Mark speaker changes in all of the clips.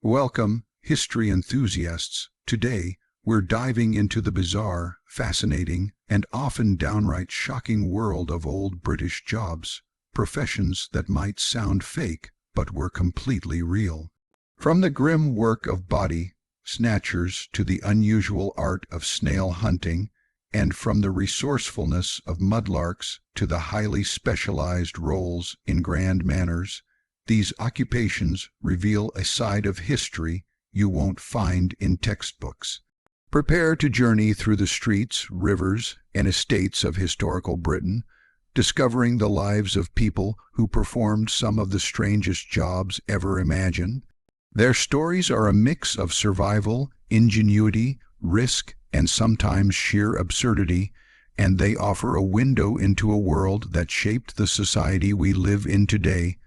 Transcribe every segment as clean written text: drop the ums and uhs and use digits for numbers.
Speaker 1: Welcome, history enthusiasts. Today, we're diving into the bizarre, fascinating, and often downright shocking world of old British jobs, professions that might sound fake but were completely real. From the grim work of body snatchers to the unusual art of snail hunting, and from the resourcefulness of mudlarks to the highly specialized roles in grand manors, these occupations reveal a side of history you won't find in textbooks. Prepare to journey through the streets, rivers, and estates of historical Britain, discovering the lives of people who performed some of the strangest jobs ever imagined. Their stories are a mix of survival, ingenuity, risk, and sometimes sheer absurdity, and they offer a window into a world that shaped the society we live in today.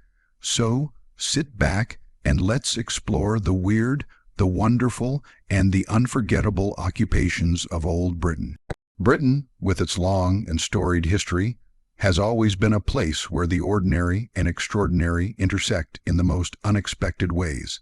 Speaker 1: So, sit back and let's explore the weird, the wonderful, and the unforgettable occupations of old Britain. Britain, with its long and storied history, has always been a place where the ordinary and extraordinary intersect in the most unexpected ways.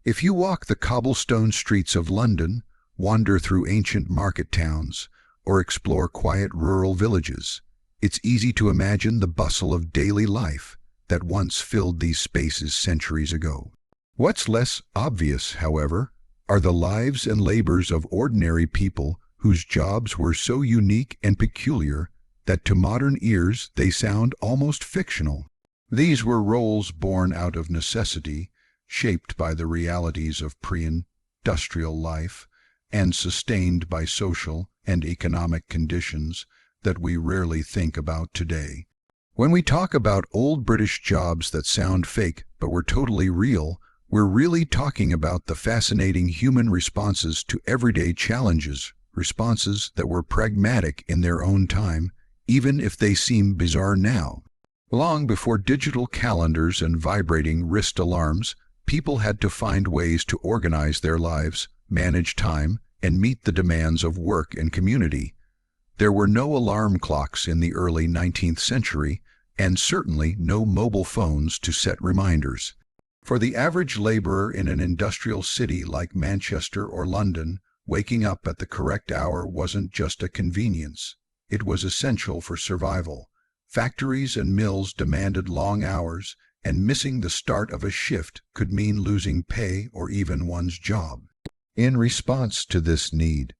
Speaker 1: If you walk the cobblestone streets of London, wander through ancient market towns, or explore quiet rural villages, it's easy to imagine the bustle of daily life that once filled these spaces centuries ago. What's less obvious, however, are the lives and labors of ordinary people whose jobs were so unique and peculiar that to modern ears they sound almost fictional. These were roles born out of necessity, shaped by the realities of pre-industrial life, and sustained by social and economic conditions that we rarely think about today. When we talk about old British jobs that sound fake but were totally real, we're really talking about the fascinating human responses to everyday challenges, responses that were pragmatic in their own time, even if they seem bizarre now. Long before digital calendars and vibrating wrist alarms, people had to find ways to organize their lives, manage time, and meet the demands of work and community. There were no alarm clocks in the early 19th century, and certainly no mobile phones to set reminders. For the average laborer in an industrial city like Manchester or London, waking up at the correct hour wasn't just a convenience. It was essential for survival. Factories and mills demanded long hours, and missing the start of a shift could mean losing pay or even one's job. In response to this need,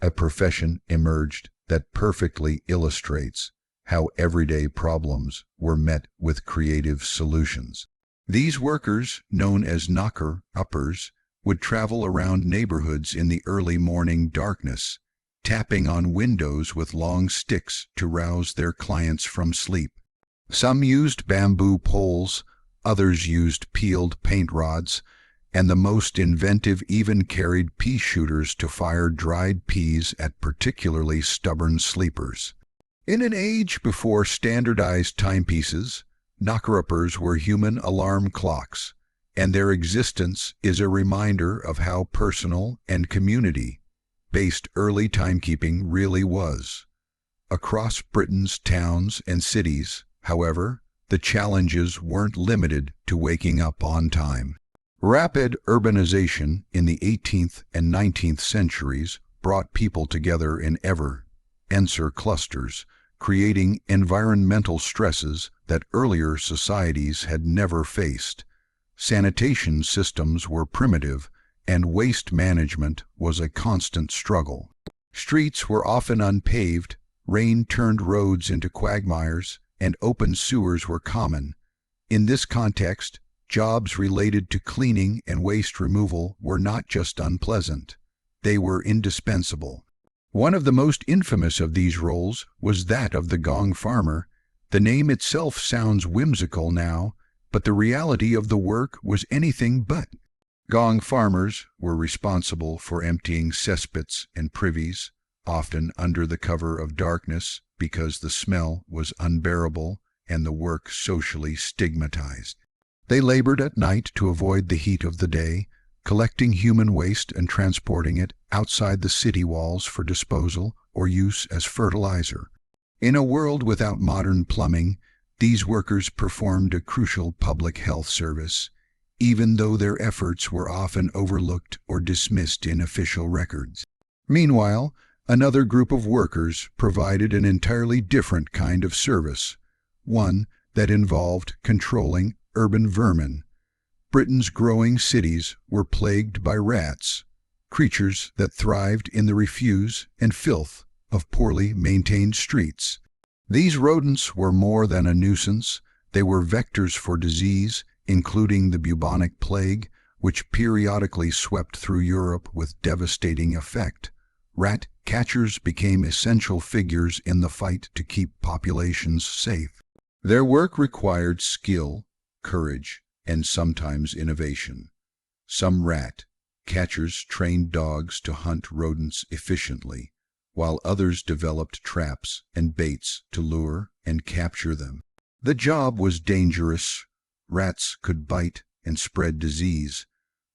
Speaker 1: a profession emerged that perfectly illustrates how everyday problems were met with creative solutions. These workers, known as knocker-uppers, would travel around neighborhoods in the early morning darkness, tapping on windows with long sticks to rouse their clients from sleep. Some used bamboo poles, others used peeled paint rods, and the most inventive even carried pea shooters to fire dried peas at particularly stubborn sleepers. In an age before standardized timepieces, knocker-uppers were human alarm clocks, and their existence is a reminder of how personal and community-based early timekeeping really was. Across Britain's towns and cities, however, the challenges weren't limited to waking up on time. Rapid urbanization in the 18th and 19th centuries brought people together in ever denser clusters, creating environmental stresses that earlier societies had never faced. Sanitation systems were primitive, and waste management was a constant struggle. Streets were often unpaved, rain turned roads into quagmires, and open sewers were common. In this context, jobs related to cleaning and waste removal were not just unpleasant, they were indispensable. One of the most infamous of these roles was that of the Gong Farmer. The name itself sounds whimsical now, but the reality of the work was anything but. Gong Farmers were responsible for emptying cesspits and privies, often under the cover of darkness because the smell was unbearable and the work socially stigmatized. They labored at night to avoid the heat of the day, collecting human waste and transporting it outside the city walls for disposal or use as fertilizer. In a world without modern plumbing, these workers performed a crucial public health service. even though their efforts were often overlooked or dismissed in official records. Meanwhile, another group of workers provided an entirely different kind of service, one that involved controlling urban vermin. Britain's growing cities were plagued by rats, creatures that thrived in the refuse and filth of poorly maintained streets. These rodents were more than a nuisance. They were vectors for disease, including the bubonic plague, which periodically swept through Europe with devastating effect. Rat catchers became essential figures in the fight to keep populations safe. Their work required skill, courage, and sometimes innovation. Some rat catchers trained dogs to hunt rodents efficiently, while others developed traps and baits to lure and capture them. The job was dangerous. Rats could bite and spread disease,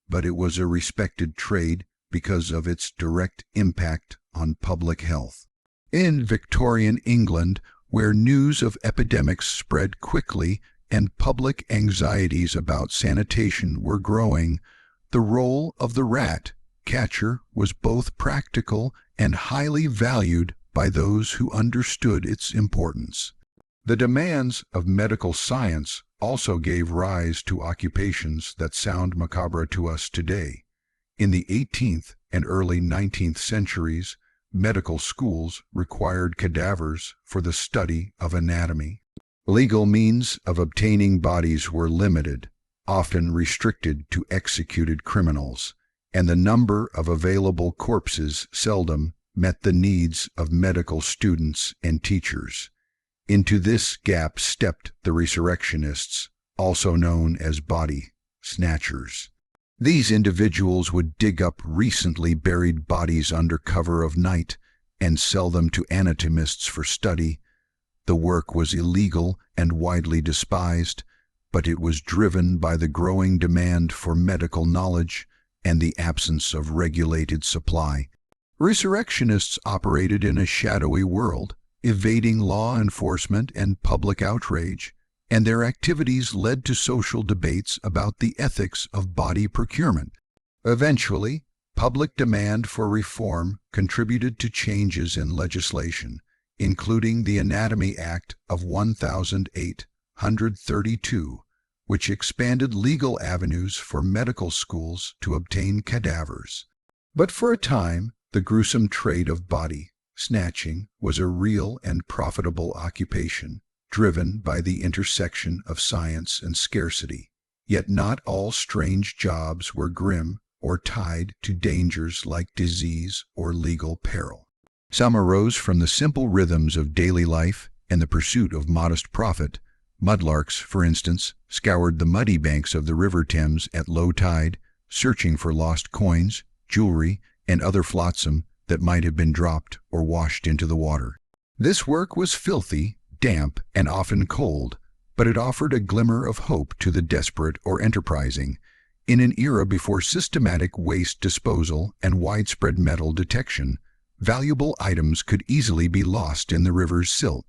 Speaker 1: but it was a respected trade because of its direct impact on public health. In Victorian England, where news of epidemics spread quickly and public anxieties about sanitation were growing, the role of the rat catcher was both practical and highly valued by those who understood its importance. The demands of medical science also gave rise to occupations that sound macabre to us today. In the 18th and early 19th centuries, medical schools required cadavers for the study of anatomy. Legal means of obtaining bodies were limited, often restricted to executed criminals, and the number of available corpses seldom met the needs of medical students and teachers. Into this gap stepped the Resurrectionists, also known as body snatchers. These individuals would dig up recently buried bodies under cover of night and sell them to anatomists for study. The work was illegal and widely despised, but it was driven by the growing demand for medical knowledge and the absence of regulated supply. Resurrectionists operated in a shadowy world, evading law enforcement and public outrage, and their activities led to social debates about the ethics of body procurement. Eventually, public demand for reform contributed to changes in legislation, including the Anatomy Act of 1832, which expanded legal avenues for medical schools to obtain cadavers. But for a time, the gruesome trade of body snatching was a real and profitable occupation, driven by the intersection of science and scarcity. Yet not all strange jobs were grim or tied to dangers like disease or legal peril. Some arose from the simple rhythms of daily life and the pursuit of modest profit. Mudlarks, for instance, scoured the muddy banks of the River Thames at low tide, searching for lost coins, jewelry, and other flotsam that might have been dropped or washed into the water. This work was filthy, damp, and often cold, but it offered a glimmer of hope to the desperate or enterprising. In an era before systematic waste disposal and widespread metal detection, valuable items could easily be lost in the river's silt.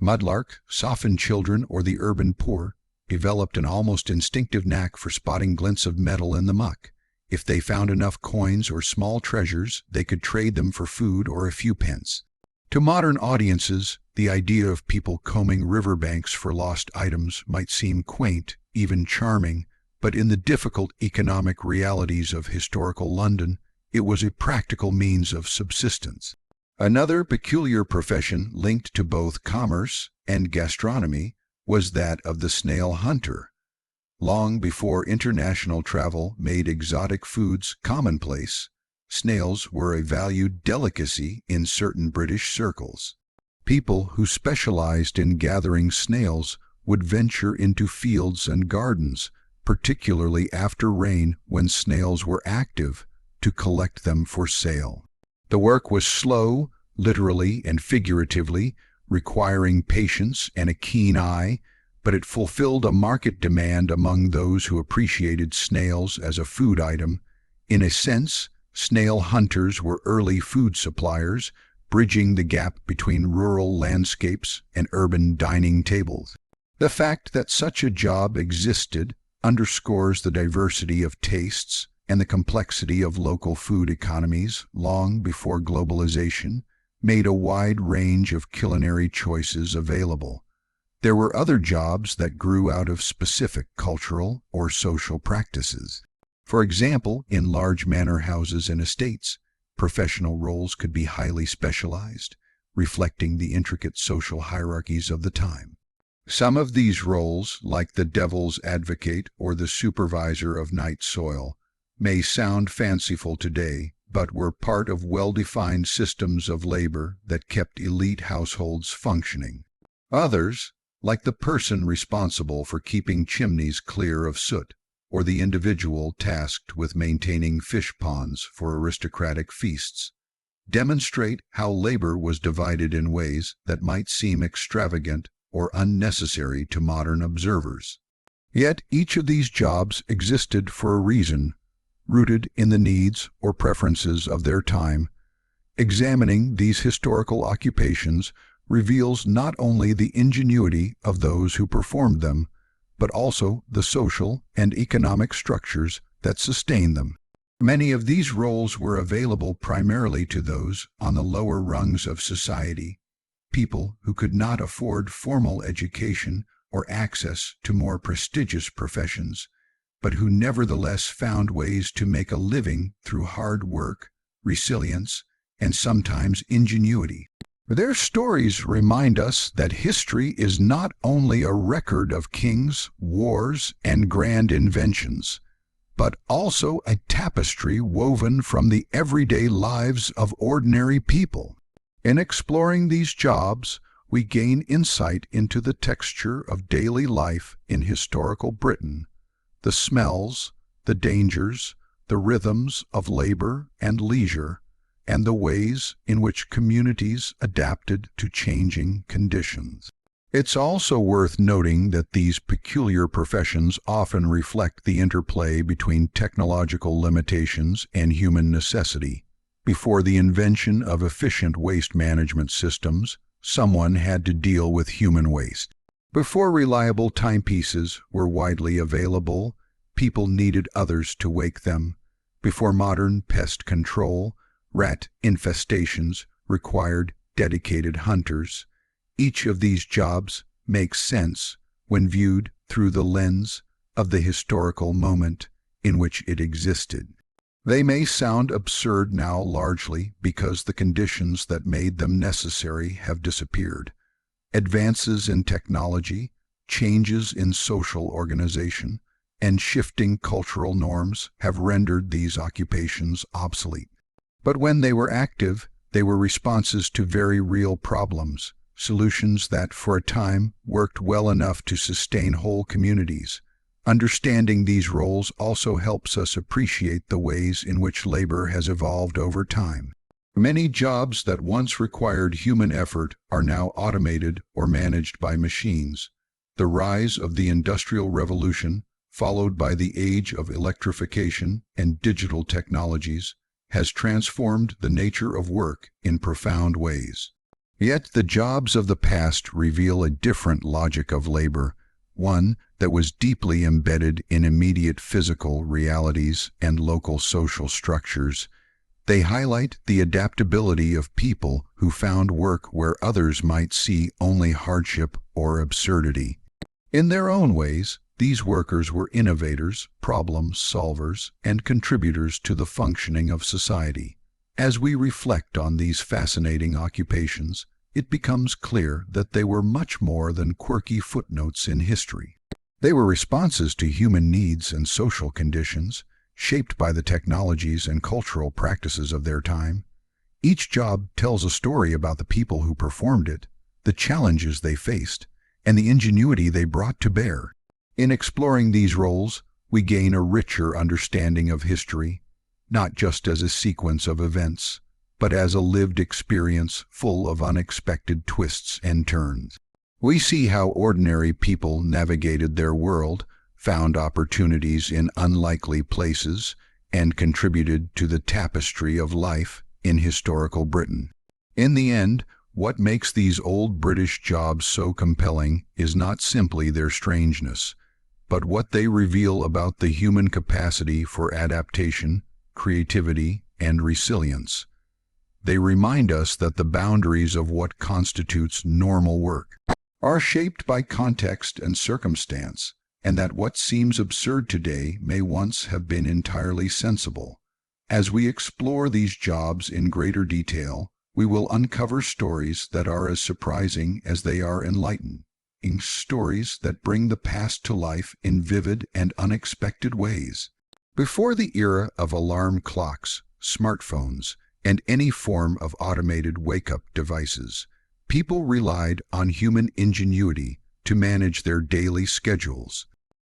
Speaker 1: Mudlark, softened children, or the urban poor developed an almost instinctive knack for spotting glints of metal in the muck. If they found enough coins or small treasures, they could trade them for food or a few pence. To modern audiences, the idea of people combing riverbanks for lost items might seem quaint, even charming, but in the difficult economic realities of historical London, it was a practical means of subsistence. Another peculiar profession linked to both commerce and gastronomy was that of the snail hunter. Long before international travel made exotic foods commonplace, snails were a valued delicacy in certain British circles. People who specialized in gathering snails would venture into fields and gardens, particularly after rain when snails were active, to collect them for sale. The work was slow, literally and figuratively, requiring patience and a keen eye, but it fulfilled a market demand among those who appreciated snails as a food item. In a sense, snail hunters were early food suppliers, bridging the gap between rural landscapes and urban dining tables. The fact that such a job existed underscores the diversity of tastes and the complexity of local food economies long before globalization made a wide range of culinary choices available. There were other jobs that grew out of specific cultural or social practices. For example, in large manor houses and estates, professional roles could be highly specialized, reflecting the intricate social hierarchies of the time. Some of these roles, like the devil's advocate or the supervisor of night soil, may sound fanciful today, but were part of well-defined systems of labor that kept elite households functioning. Others, like the person responsible for keeping chimneys clear of soot, or the individual tasked with maintaining fish ponds for aristocratic feasts, demonstrate how labor was divided in ways that might seem extravagant or unnecessary to modern observers. Yet each of these jobs existed for a reason, rooted in the needs or preferences of their time. Examining these historical occupations reveals not only the ingenuity of those who performed them, but also the social and economic structures that sustain them. Many of these roles were available primarily to those on the lower rungs of society, people who could not afford formal education or access to more prestigious professions, but who nevertheless found ways to make a living through hard work, resilience, and sometimes ingenuity. Their stories remind us that history is not only a record of kings, wars, and grand inventions, but also a tapestry woven from the everyday lives of ordinary people. In exploring these jobs, we gain insight into the texture of daily life in historical Britain, the smells, the dangers, the rhythms of labor and leisure, and the ways in which communities adapted to changing conditions. It's also worth noting that these peculiar professions often reflect the interplay between technological limitations and human necessity. Before the invention of efficient waste management systems, someone had to deal with human waste. Before reliable timepieces were widely available, people needed others to wake them. Before modern pest control, rat infestations required dedicated hunters. Each of these jobs makes sense when viewed through the lens of the historical moment in which it existed. They may sound absurd now largely because the conditions that made them necessary have disappeared. Advances in technology, changes in social organization, and shifting cultural norms have rendered these occupations obsolete. But when they were active, they were responses to very real problems, solutions that for a time worked well enough to sustain whole communities. Understanding these roles also helps us appreciate the ways in which labor has evolved over time. Many jobs that once required human effort are now automated or managed by machines. The rise of the Industrial Revolution, followed by the age of electrification and digital technologies, has transformed the nature of work in profound ways. Yet the jobs of the past reveal a different logic of labor, one that was deeply embedded in immediate physical realities and local social structures. They highlight the adaptability of people who found work where others might see only hardship or absurdity. In their own ways, these workers were innovators, problem solvers, and contributors to the functioning of society. As we reflect on these fascinating occupations, it becomes clear that they were much more than quirky footnotes in history. They were responses to human needs and social conditions, shaped by the technologies and cultural practices of their time. Each job tells a story about the people who performed it, the challenges they faced, and the ingenuity they brought to bear. In exploring these roles, we gain a richer understanding of history, not just as a sequence of events, but as a lived experience full of unexpected twists and turns. We see how ordinary people navigated their world, found opportunities in unlikely places, and contributed to the tapestry of life in historical Britain. In the end, what makes these old British jobs so compelling is not simply their strangeness, but what they reveal about the human capacity for adaptation, creativity, and resilience. They remind us that the boundaries of what constitutes normal work are shaped by context and circumstance, and that what seems absurd today may once have been entirely sensible. As we explore these jobs in greater detail, we will uncover stories that are as surprising as they are enlightening, stories that bring the past to life in vivid and unexpected ways. Before the era of alarm clocks, smartphones, and any form of automated wake-up devices, people relied on human ingenuity to manage their daily schedules.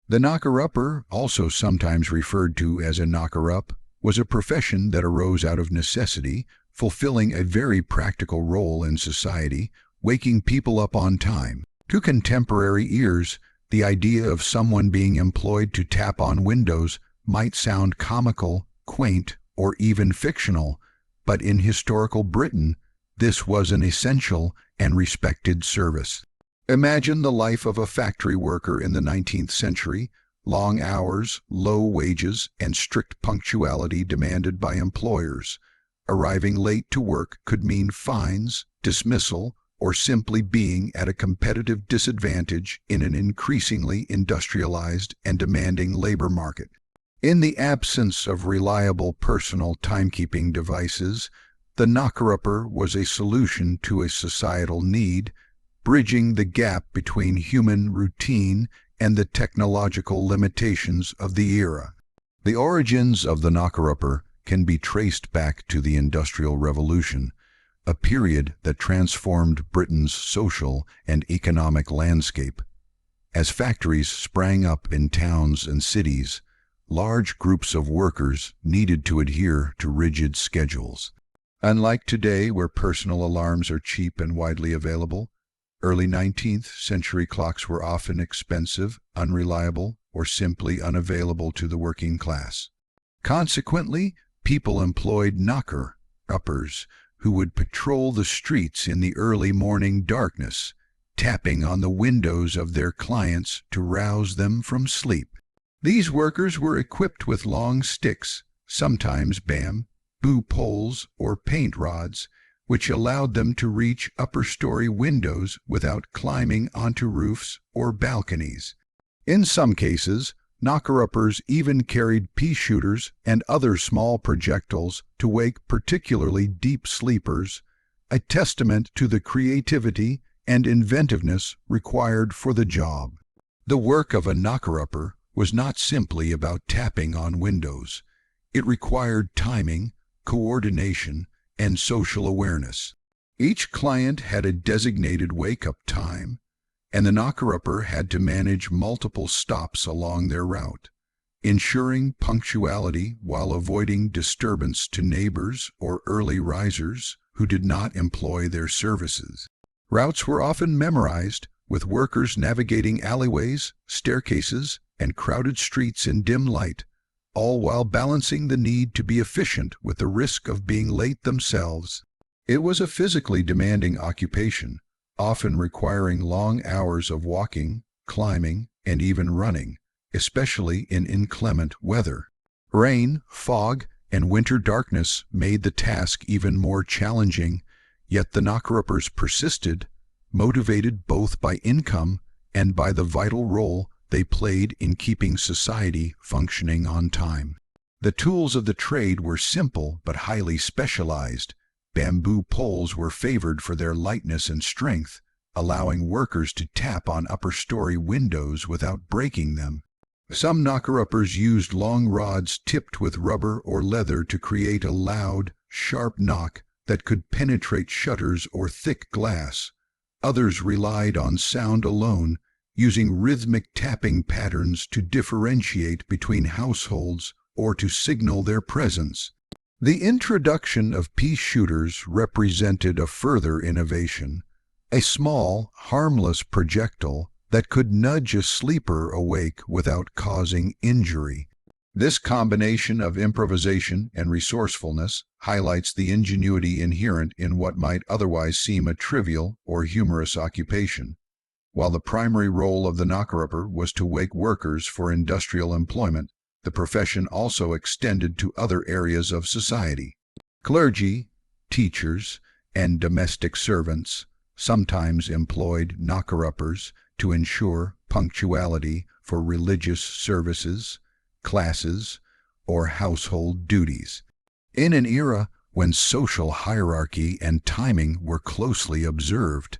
Speaker 1: The knocker-upper, also sometimes referred to as a knocker-up, was a profession that arose out of necessity, fulfilling a very practical role in society, waking people up on time. To contemporary ears, the idea of someone being employed to tap on windows might sound comical, quaint, or even fictional, but in historical Britain, this was an essential and respected service. Imagine the life of a factory worker in the 19th century: long hours, low wages, and strict punctuality demanded by employers. Arriving late to work could mean fines, dismissal, or simply being at a competitive disadvantage in an increasingly industrialized and demanding labor market. In the absence of reliable personal timekeeping devices, the knocker-upper was a solution to a societal need, bridging the gap between human routine and the technological limitations of the era. The origins of the knocker-upper can be traced back to the Industrial Revolution, a period that transformed Britain's social and economic landscape. As factories sprang up in towns and cities, large groups of workers needed to adhere to rigid schedules. Unlike today, where personal alarms are cheap and widely available, early 19th century clocks were often expensive, unreliable, or simply unavailable to the working class. Consequently, people employed knocker-uppers who would patrol the streets in the early morning darkness, tapping on the windows of their clients to rouse them from sleep. These workers were equipped with long sticks, sometimes bamboo poles or paint rods, which allowed them to reach upper-story windows without climbing onto roofs or balconies. In some cases, knocker-uppers even carried pea shooters and other small projectiles to wake particularly deep sleepers, a testament to the creativity and inventiveness required for the job. The work of a knocker-upper was not simply about tapping on windows. It required timing, coordination, and social awareness. Each client had a designated wake-up time, and the knocker-upper had to manage multiple stops along their route, ensuring punctuality while avoiding disturbance to neighbors or early risers who did not employ their services. Routes were often memorized, with workers navigating alleyways, staircases, and crowded streets in dim light, all while balancing the need to be efficient with the risk of being late themselves. It was a physically demanding occupation, often requiring long hours of walking, climbing, and even running, especially in inclement weather. Rain, fog, and winter darkness made the task even more challenging, yet the knocker-uppers persisted, motivated both by income and by the vital role they played in keeping society functioning on time. The tools of the trade were simple but highly specialized. Bamboo poles were favored for their lightness and strength, allowing workers to tap on upper-story windows without breaking them. Some knocker-uppers used long rods tipped with rubber or leather to create a loud, sharp knock that could penetrate shutters or thick glass. Others relied on sound alone, using rhythmic tapping patterns to differentiate between households or to signal their presence. The introduction of pea shooters represented a further innovation, a small, harmless projectile that could nudge a sleeper awake without causing injury. This combination of improvisation and resourcefulness highlights the ingenuity inherent in what might otherwise seem a trivial or humorous occupation. While the primary role of the knocker-upper was to wake workers for industrial employment, the profession also extended to other areas of society. Clergy, teachers, and domestic servants sometimes employed knocker-uppers to ensure punctuality for religious services, classes, or household duties. In an era when social hierarchy and timing were closely observed,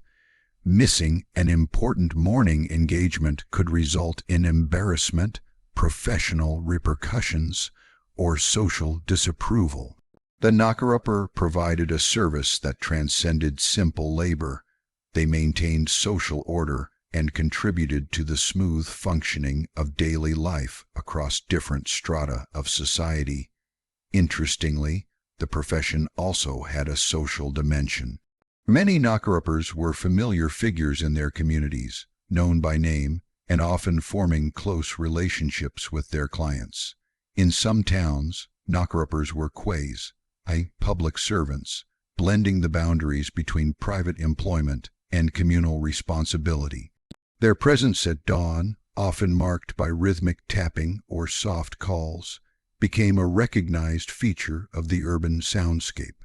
Speaker 1: missing an important morning engagement could result in embarrassment, professional repercussions, or social disapproval. The knocker-upper provided a service that transcended simple labor. They maintained social order and contributed to the smooth functioning of daily life across different strata of society. Interestingly, the profession also had a social dimension. Many knocker-uppers were familiar figures in their communities, known by name, and often forming close relationships with their clients. In some towns, knocker-uppers were quays, public servants, blending the boundaries between private employment and communal responsibility. Their presence at dawn, often marked by rhythmic tapping or soft calls, became a recognized feature of the urban soundscape.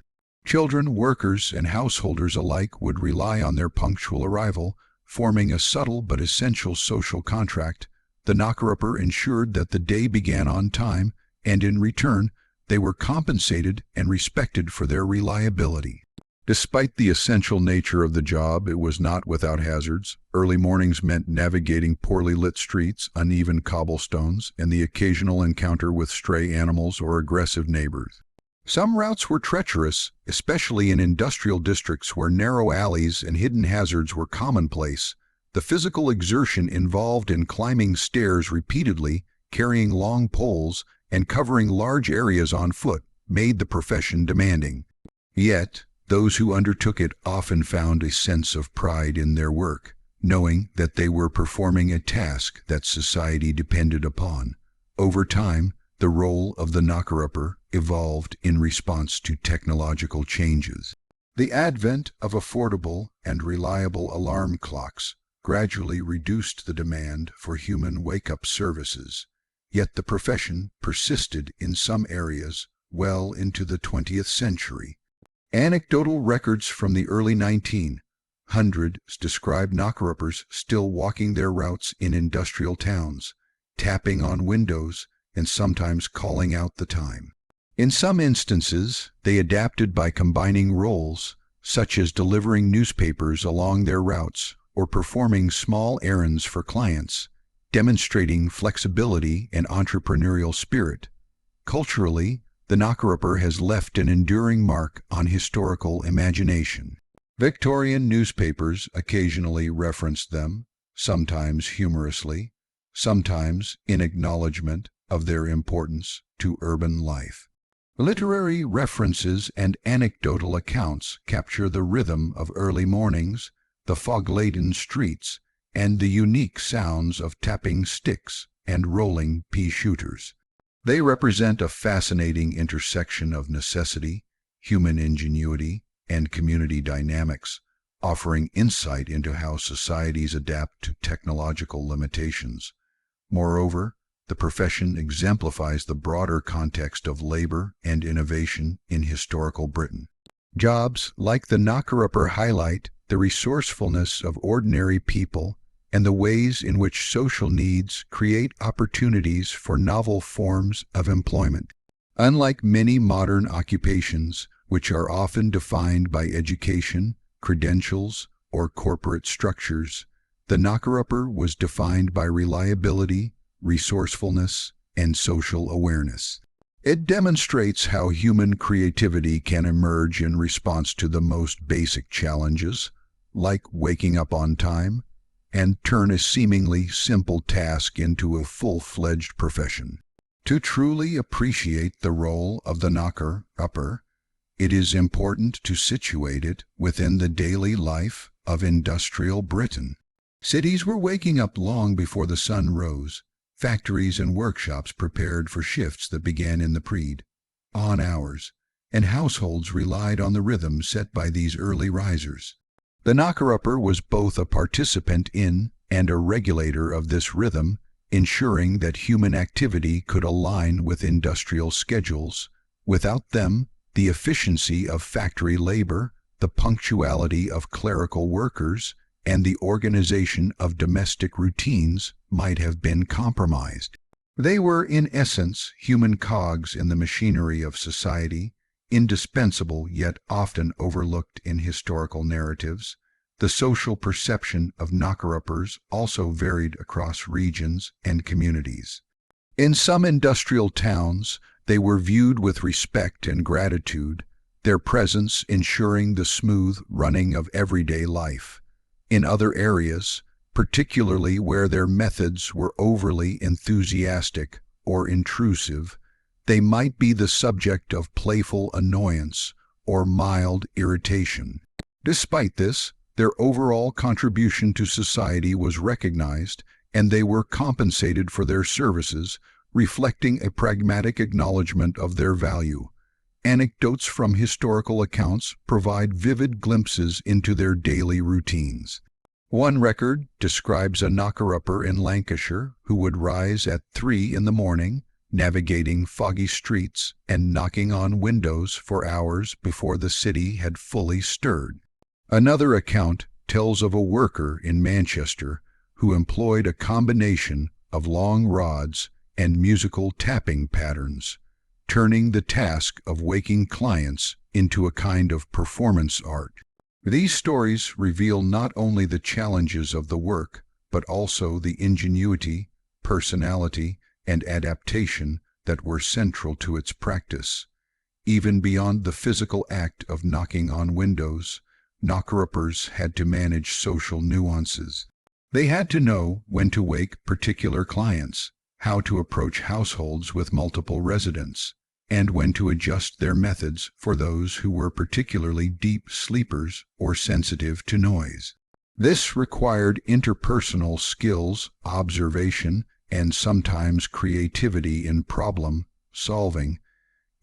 Speaker 1: Children, workers, and householders alike would rely on their punctual arrival, forming a subtle but essential social contract. The knocker-upper ensured that the day began on time, and in return, they were compensated and respected for their reliability. Despite the essential nature of the job, it was not without hazards. Early mornings meant navigating poorly lit streets, uneven cobblestones, and the occasional encounter with stray animals or aggressive neighbors. Some routes were treacherous, especially in industrial districts where narrow alleys and hidden hazards were commonplace. The physical exertion involved in climbing stairs repeatedly, carrying long poles, and covering large areas on foot made the profession demanding. Yet, those who undertook it often found a sense of pride in their work, knowing that they were performing a task that society depended upon. Over time, the role of the knocker-upper evolved in response to technological changes. The advent of affordable and reliable alarm clocks gradually reduced the demand for human wake-up services, yet the profession persisted in some areas well into the 20th century. Anecdotal records from the early 1900s describe knocker-uppers still walking their routes in industrial towns, tapping on windows, and sometimes calling out the time. In some instances, they adapted by combining roles, such as delivering newspapers along their routes or performing small errands for clients, demonstrating flexibility and entrepreneurial spirit. Culturally, the knocker-upper has left an enduring mark on historical imagination. Victorian newspapers occasionally referenced them, sometimes humorously, sometimes in acknowledgement of their importance to urban life. Literary references and anecdotal accounts capture the rhythm of early mornings, the fog-laden streets, and the unique sounds of tapping sticks and rolling pea shooters. They represent a fascinating intersection of necessity, human ingenuity, and community dynamics, offering insight into how societies adapt to technological limitations. Moreover, the profession exemplifies the broader context of labor and innovation in historical Britain. Jobs like the knocker-upper highlight the resourcefulness of ordinary people and the ways in which social needs create opportunities for novel forms of employment. Unlike many modern occupations, which are often defined by education, credentials, or corporate structures, the knocker-upper was defined by reliability, resourcefulness, and social awareness. It demonstrates how human creativity can emerge in response to the most basic challenges, like waking up on time, and turn a seemingly simple task into a full-fledged profession. To truly appreciate the role of the knocker-upper, it is important to situate it within the daily life of industrial Britain. Cities were waking up long before the sun rose. Factories and workshops prepared for shifts that began in the pre-dawn hours, and households relied on the rhythm set by these early risers. The knocker-upper was both a participant in and a regulator of this rhythm, ensuring that human activity could align with industrial schedules. Without them, the efficiency of factory labor, the punctuality of clerical workers, and the organization of domestic routines might have been compromised. They were, in essence, human cogs in the machinery of society, indispensable yet often overlooked in historical narratives. The social perception of knocker-uppers also varied across regions and communities. In some industrial towns, they were viewed with respect and gratitude, their presence ensuring the smooth running of everyday life. In other areas, particularly where their methods were overly enthusiastic or intrusive, they might be the subject of playful annoyance or mild irritation. Despite this, their overall contribution to society was recognized, and they were compensated for their services, reflecting a pragmatic acknowledgement of their value. Anecdotes from historical accounts provide vivid glimpses into their daily routines. One record describes a knocker-upper in Lancashire who would rise at 3 in the morning, navigating foggy streets and knocking on windows for hours before the city had fully stirred. Another account tells of a worker in Manchester who employed a combination of long rods and musical tapping patterns, turning the task of waking clients into a kind of performance art. These stories reveal not only the challenges of the work, but also the ingenuity, personality, and adaptation that were central to its practice. Even beyond the physical act of knocking on windows, knocker-uppers had to manage social nuances. They had to know when to wake particular clients, how to approach households with multiple residents, and when to adjust their methods for those who were particularly deep sleepers or sensitive to noise. This required interpersonal skills, observation, and sometimes creativity in problem solving.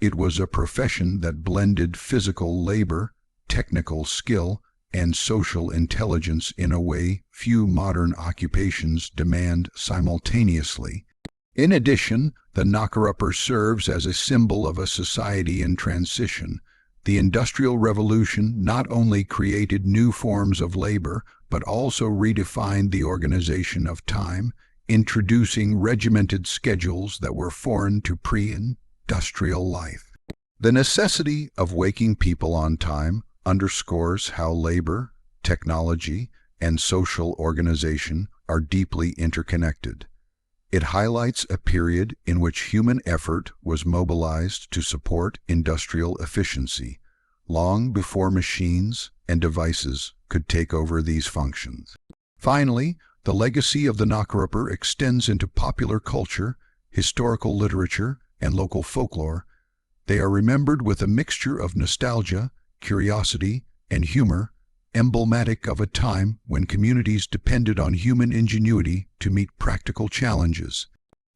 Speaker 1: It was a profession that blended physical labor, technical skill, and social intelligence in a way few modern occupations demand simultaneously. In addition, the knocker-upper serves as a symbol of a society in transition. The Industrial Revolution not only created new forms of labor, but also redefined the organization of time, introducing regimented schedules that were foreign to pre-industrial life. The necessity of waking people on time underscores how labor, technology, and social organization are deeply interconnected. It highlights a period in which human effort was mobilized to support industrial efficiency, long before machines and devices could take over these functions. Finally, the legacy of the knocker-upper extends into popular culture, historical literature, and local folklore. They are remembered with a mixture of nostalgia, curiosity, and humor, emblematic of a time when communities depended on human ingenuity to meet practical challenges.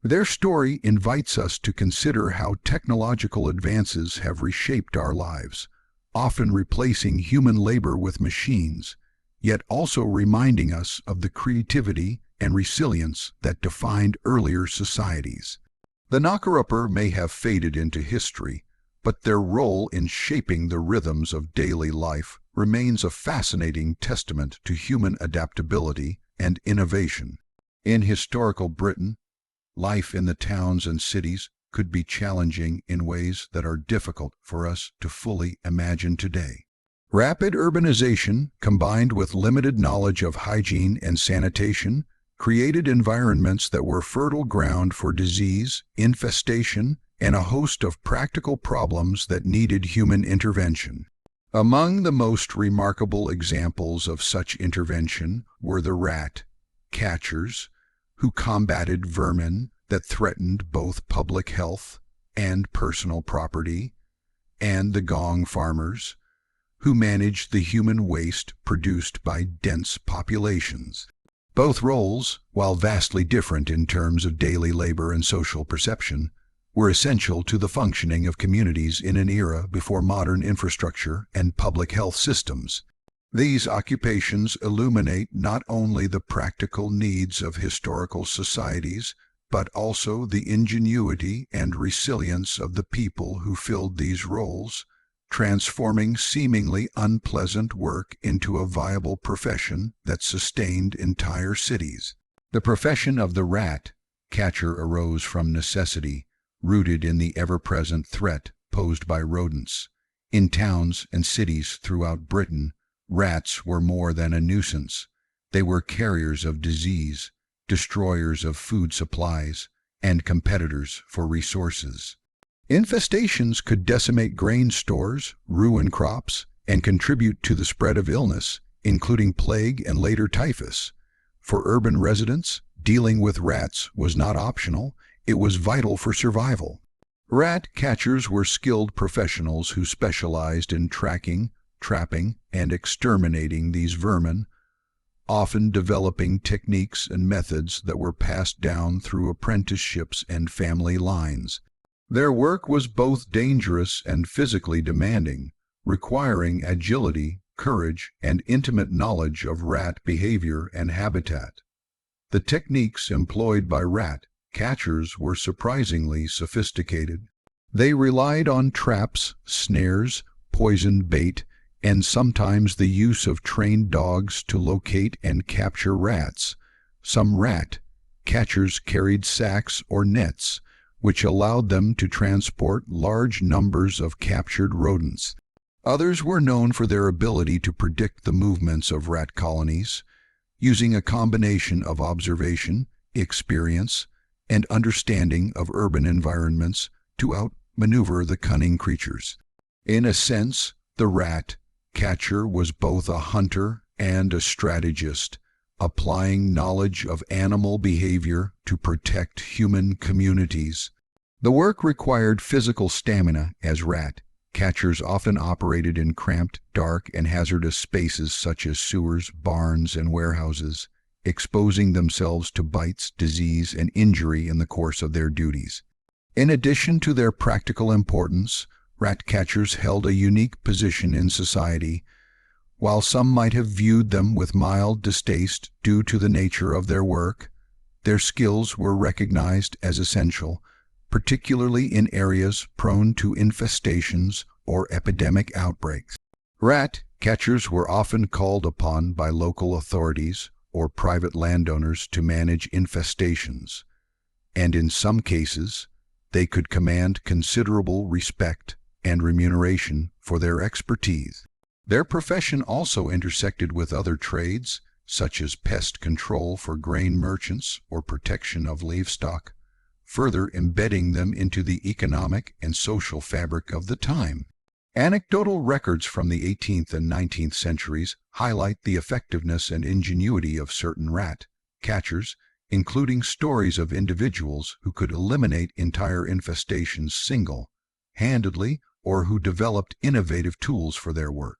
Speaker 1: Their story invites us to consider how technological advances have reshaped our lives, often replacing human labor with machines, yet also reminding us of the creativity and resilience that defined earlier societies. The knocker-upper may have faded into history, but their role in shaping the rhythms of daily life remains a fascinating testament to human adaptability and innovation. In historical Britain, life in the towns and cities could be challenging in ways that are difficult for us to fully imagine today. Rapid urbanization, combined with limited knowledge of hygiene and sanitation, created environments that were fertile ground for disease, infestation, and a host of practical problems that needed human intervention. Among the most remarkable examples of such intervention were the rat catchers, who combated vermin that threatened both public health and personal property, and the Gong Farmers, who managed the human waste produced by dense populations. Both roles, while vastly different in terms of daily labor and social perception, were essential to the functioning of communities in an era before modern infrastructure and public health systems. These occupations illuminate not only the practical needs of historical societies, but also the ingenuity and resilience of the people who filled these roles, transforming seemingly unpleasant work into a viable profession that sustained entire cities. The profession of the rat catcher arose from necessity, rooted in the ever-present threat posed by rodents. In towns and cities throughout Britain, rats were more than a nuisance. They were carriers of disease, destroyers of food supplies, and competitors for resources. Infestations could decimate grain stores, ruin crops, and contribute to the spread of illness, including plague and later typhus. For urban residents, dealing with rats was not optional, it was vital for survival. Rat catchers were skilled professionals who specialized in tracking, trapping, and exterminating these vermin, often developing techniques and methods that were passed down through apprenticeships and family lines. Their work was both dangerous and physically demanding, requiring agility, courage, and intimate knowledge of rat behavior and habitat. The techniques employed by rat catchers were surprisingly sophisticated. They relied on traps, snares, poisoned bait, and sometimes the use of trained dogs to locate and capture rats. Some rat catchers carried sacks or nets, which allowed them to transport large numbers of captured rodents. Others were known for their ability to predict the movements of rat colonies, using a combination of observation, experience, and understanding of urban environments to outmaneuver the cunning creatures. In a sense, the rat catcher was both a hunter and a strategist, applying knowledge of animal behavior to protect human communities. The work required physical stamina, as rat catchers often operated in cramped, dark, and hazardous spaces such as sewers, barns, and warehouses, exposing themselves to bites, disease, and injury in the course of their duties. In addition to their practical importance, rat catchers held a unique position in society. While some might have viewed them with mild distaste due to the nature of their work, their skills were recognized as essential, particularly in areas prone to infestations or epidemic outbreaks. Rat catchers were often called upon by local authorities or private landowners to manage infestations, and in some cases, they could command considerable respect and remuneration for their expertise. Their profession also intersected with other trades, such as pest control for grain merchants or protection of livestock, further embedding them into the economic and social fabric of the time. Anecdotal records from the 18th and 19th centuries highlight the effectiveness and ingenuity of certain rat catchers, including stories of individuals who could eliminate entire infestations single-handedly or who developed innovative tools for their work.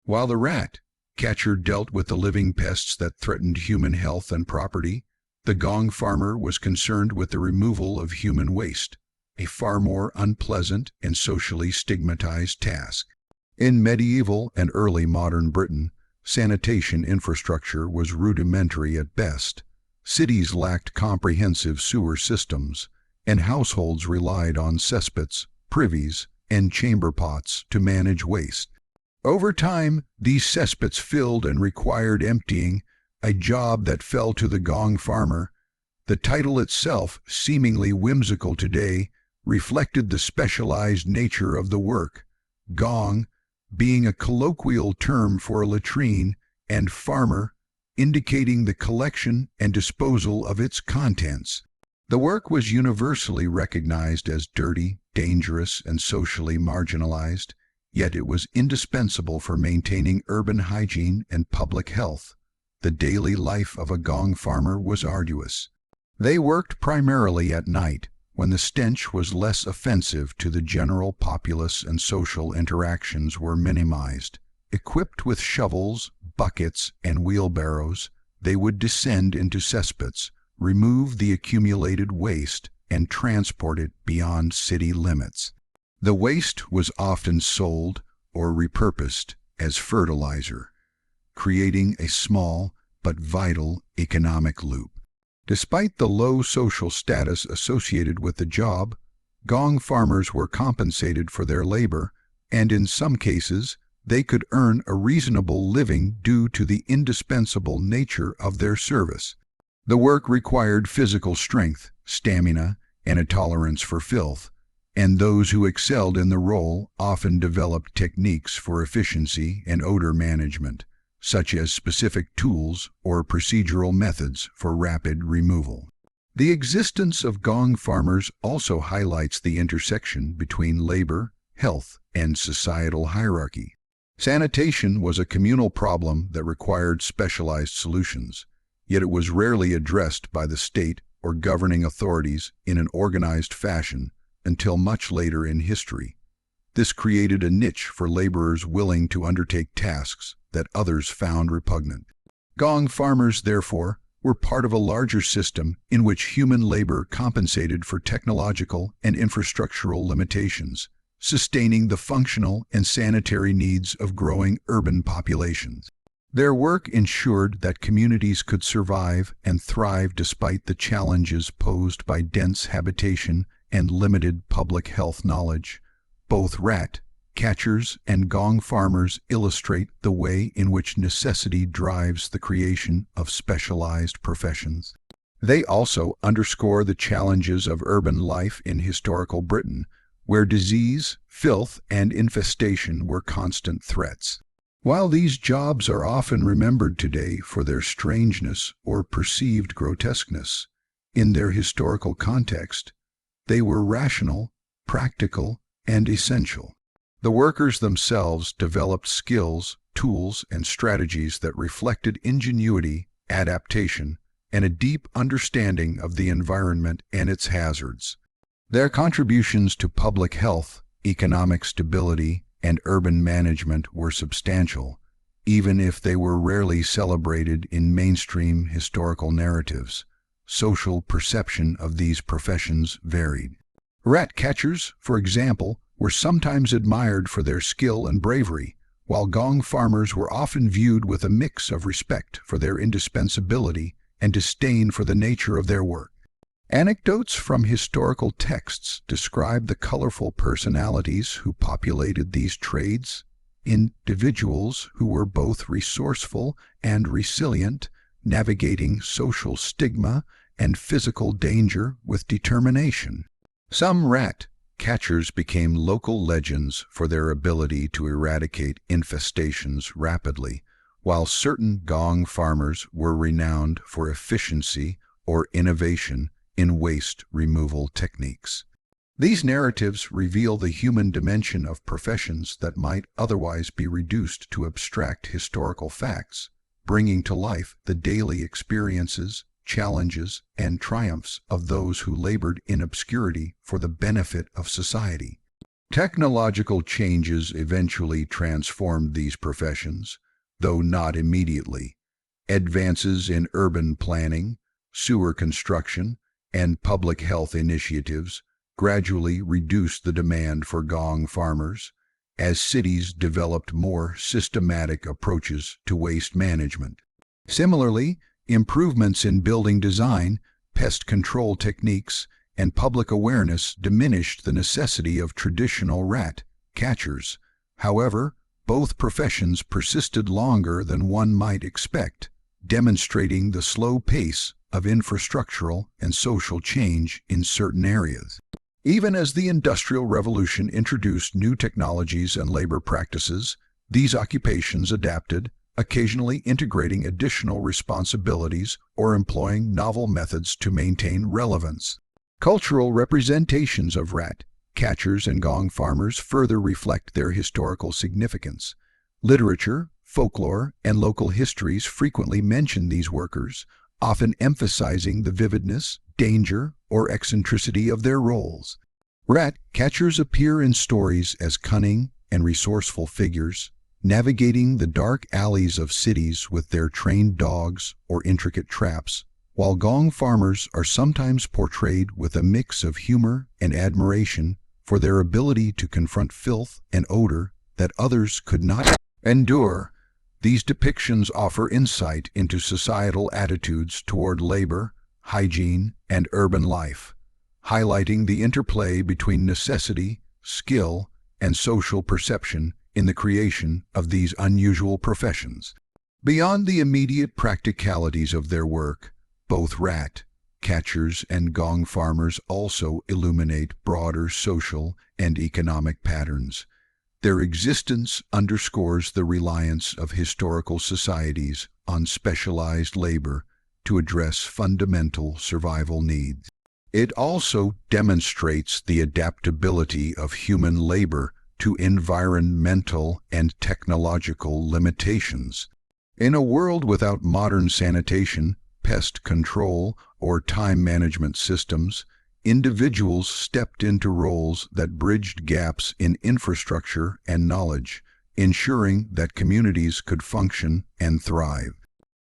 Speaker 1: While the rat catcher dealt with the living pests that threatened human health and property, the Gong farmer was concerned with the removal of human waste, a far more unpleasant and socially stigmatized task. In medieval and early modern Britain, sanitation infrastructure was rudimentary at best. Cities lacked comprehensive sewer systems, and households relied on cesspits, privies, and chamber pots to manage waste. Over time, these cesspits filled and required emptying, a job that fell to the Gong farmer. The title itself, seemingly whimsical today, reflected the specialized nature of the work, gong being a colloquial term for a latrine, and farmer indicating the collection and disposal of its contents. The work was universally recognized as dirty, dangerous, and socially marginalized, yet it was indispensable for maintaining urban hygiene and public health. The daily life of a Gong farmer was arduous. They worked primarily at night, when the stench was less offensive to the general populace and social interactions were minimized. Equipped with shovels, buckets, and wheelbarrows, they would descend into cesspits, remove the accumulated waste, and transport it beyond city limits. The waste was often sold or repurposed as fertilizer. creating a small but vital economic loop. Despite the low social status associated with the job, Gong farmers were compensated for their labor, and in some cases, they could earn a reasonable living due to the indispensable nature of their service. The work required physical strength, stamina, and a tolerance for filth, and those who excelled in the role often developed techniques for efficiency and odor management, such as specific tools or procedural methods for rapid removal. The existence of Gong farmers also highlights the intersection between labor, health, and societal hierarchy. Sanitation was a communal problem that required specialized solutions, yet it was rarely addressed by the state or governing authorities in an organized fashion until much later in history. This created a niche for laborers willing to undertake tasks that others found repugnant. Gong farmers, therefore, were part of a larger system in which human labor compensated for technological and infrastructural limitations, sustaining the functional and sanitary needs of growing urban populations. Their work ensured that communities could survive and thrive despite the challenges posed by dense habitation and limited public health knowledge. Both rat catchers and Gong farmers illustrate the way in which necessity drives the creation of specialized professions. They also underscore the challenges of urban life in historical Britain, where disease, filth, and infestation were constant threats. While these jobs are often remembered today for their strangeness or perceived grotesqueness, in their historical context, they were rational, practical, and essential. The workers themselves developed skills, tools, and strategies that reflected ingenuity, adaptation, and a deep understanding of the environment and its hazards. Their contributions to public health, economic stability, and urban management were substantial, even if they were rarely celebrated in mainstream historical narratives. Social perception of these professions varied. Rat catchers, for example, were sometimes admired for their skill and bravery, while Gong farmers were often viewed with a mix of respect for their indispensability and disdain for the nature of their work. Anecdotes from historical texts describe the colorful personalities who populated these trades, individuals who were both resourceful and resilient, navigating social stigma and physical danger with determination. Some rat catchers became local legends for their ability to eradicate infestations rapidly, while certain Gong farmers were renowned for efficiency or innovation in waste removal techniques. These narratives reveal the human dimension of professions that might otherwise be reduced to abstract historical facts, bringing to life the daily experiences, challenges, and triumphs of those who labored in obscurity for the benefit of society. Technological changes eventually transformed these professions, though not immediately. Advances in urban planning, sewer construction, and public health initiatives gradually reduced the demand for Gong farmers as cities developed more systematic approaches to waste management. Similarly, improvements in building design, pest control techniques, and public awareness diminished the necessity of traditional rat catchers. However, both professions persisted longer than one might expect, demonstrating the slow pace of infrastructural and social change in certain areas. Even as the Industrial Revolution introduced new technologies and labor practices, these occupations adapted, occasionally integrating additional responsibilities or employing novel methods to maintain relevance. Cultural representations of rat catchers and Gong farmers further reflect their historical significance. Literature, folklore, and local histories frequently mention these workers, often emphasizing the vividness, danger, or eccentricity of their roles. Rat catchers appear in stories as cunning and resourceful figures, navigating the dark alleys of cities with their trained dogs or intricate traps, while Gong farmers are sometimes portrayed with a mix of humor and admiration for their ability to confront filth and odor that others could not endure. These depictions offer insight into societal attitudes toward labor, hygiene, and urban life, highlighting the interplay between necessity, skill, and social perception in the creation of these unusual professions. Beyond the immediate practicalities of their work, both rat catchers and gong farmers also illuminate broader social and economic patterns. Their existence underscores the reliance of historical societies on specialized labor to address fundamental survival needs. It also demonstrates the adaptability of human labor to environmental and technological limitations. In a world without modern sanitation, pest control, or time management systems, individuals stepped into roles that bridged gaps in infrastructure and knowledge, ensuring that communities could function and thrive.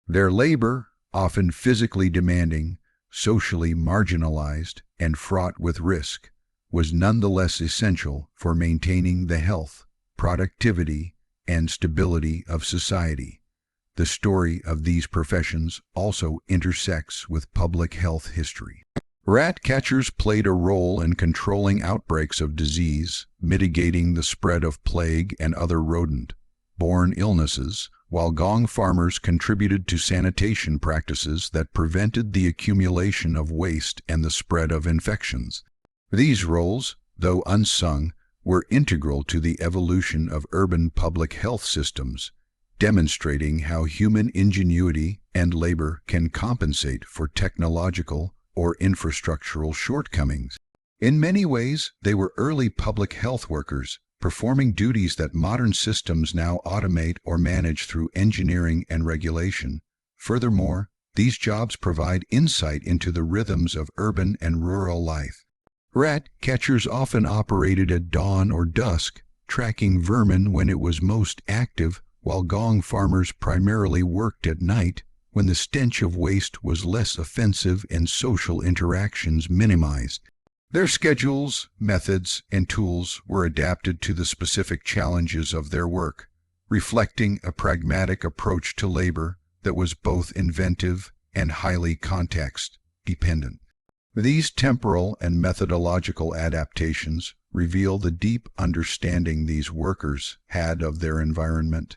Speaker 1: Their labor, often physically demanding, socially marginalized, and fraught with risk, was nonetheless essential for maintaining the health, productivity, and stability of society. The story of these professions also intersects with public health history. Rat catchers played a role in controlling outbreaks of disease, mitigating the spread of plague and other rodent-borne illnesses, while gong farmers contributed to sanitation practices that prevented the accumulation of waste and the spread of infections. These roles, though unsung, were integral to the evolution of urban public health systems, demonstrating how human ingenuity and labor can compensate for technological or infrastructural shortcomings. In many ways, they were early public health workers, performing duties that modern systems now automate or manage through engineering and regulation. Furthermore, these jobs provide insight into the rhythms of urban and rural life. Rat catchers often operated at dawn or dusk, tracking vermin when it was most active, while gong farmers primarily worked at night when the stench of waste was less offensive and social interactions minimized. Their schedules, methods, and tools were adapted to the specific challenges of their work, reflecting a pragmatic approach to labor that was both inventive and highly context-dependent. These temporal and methodological adaptations reveal the deep understanding these workers had of their environment,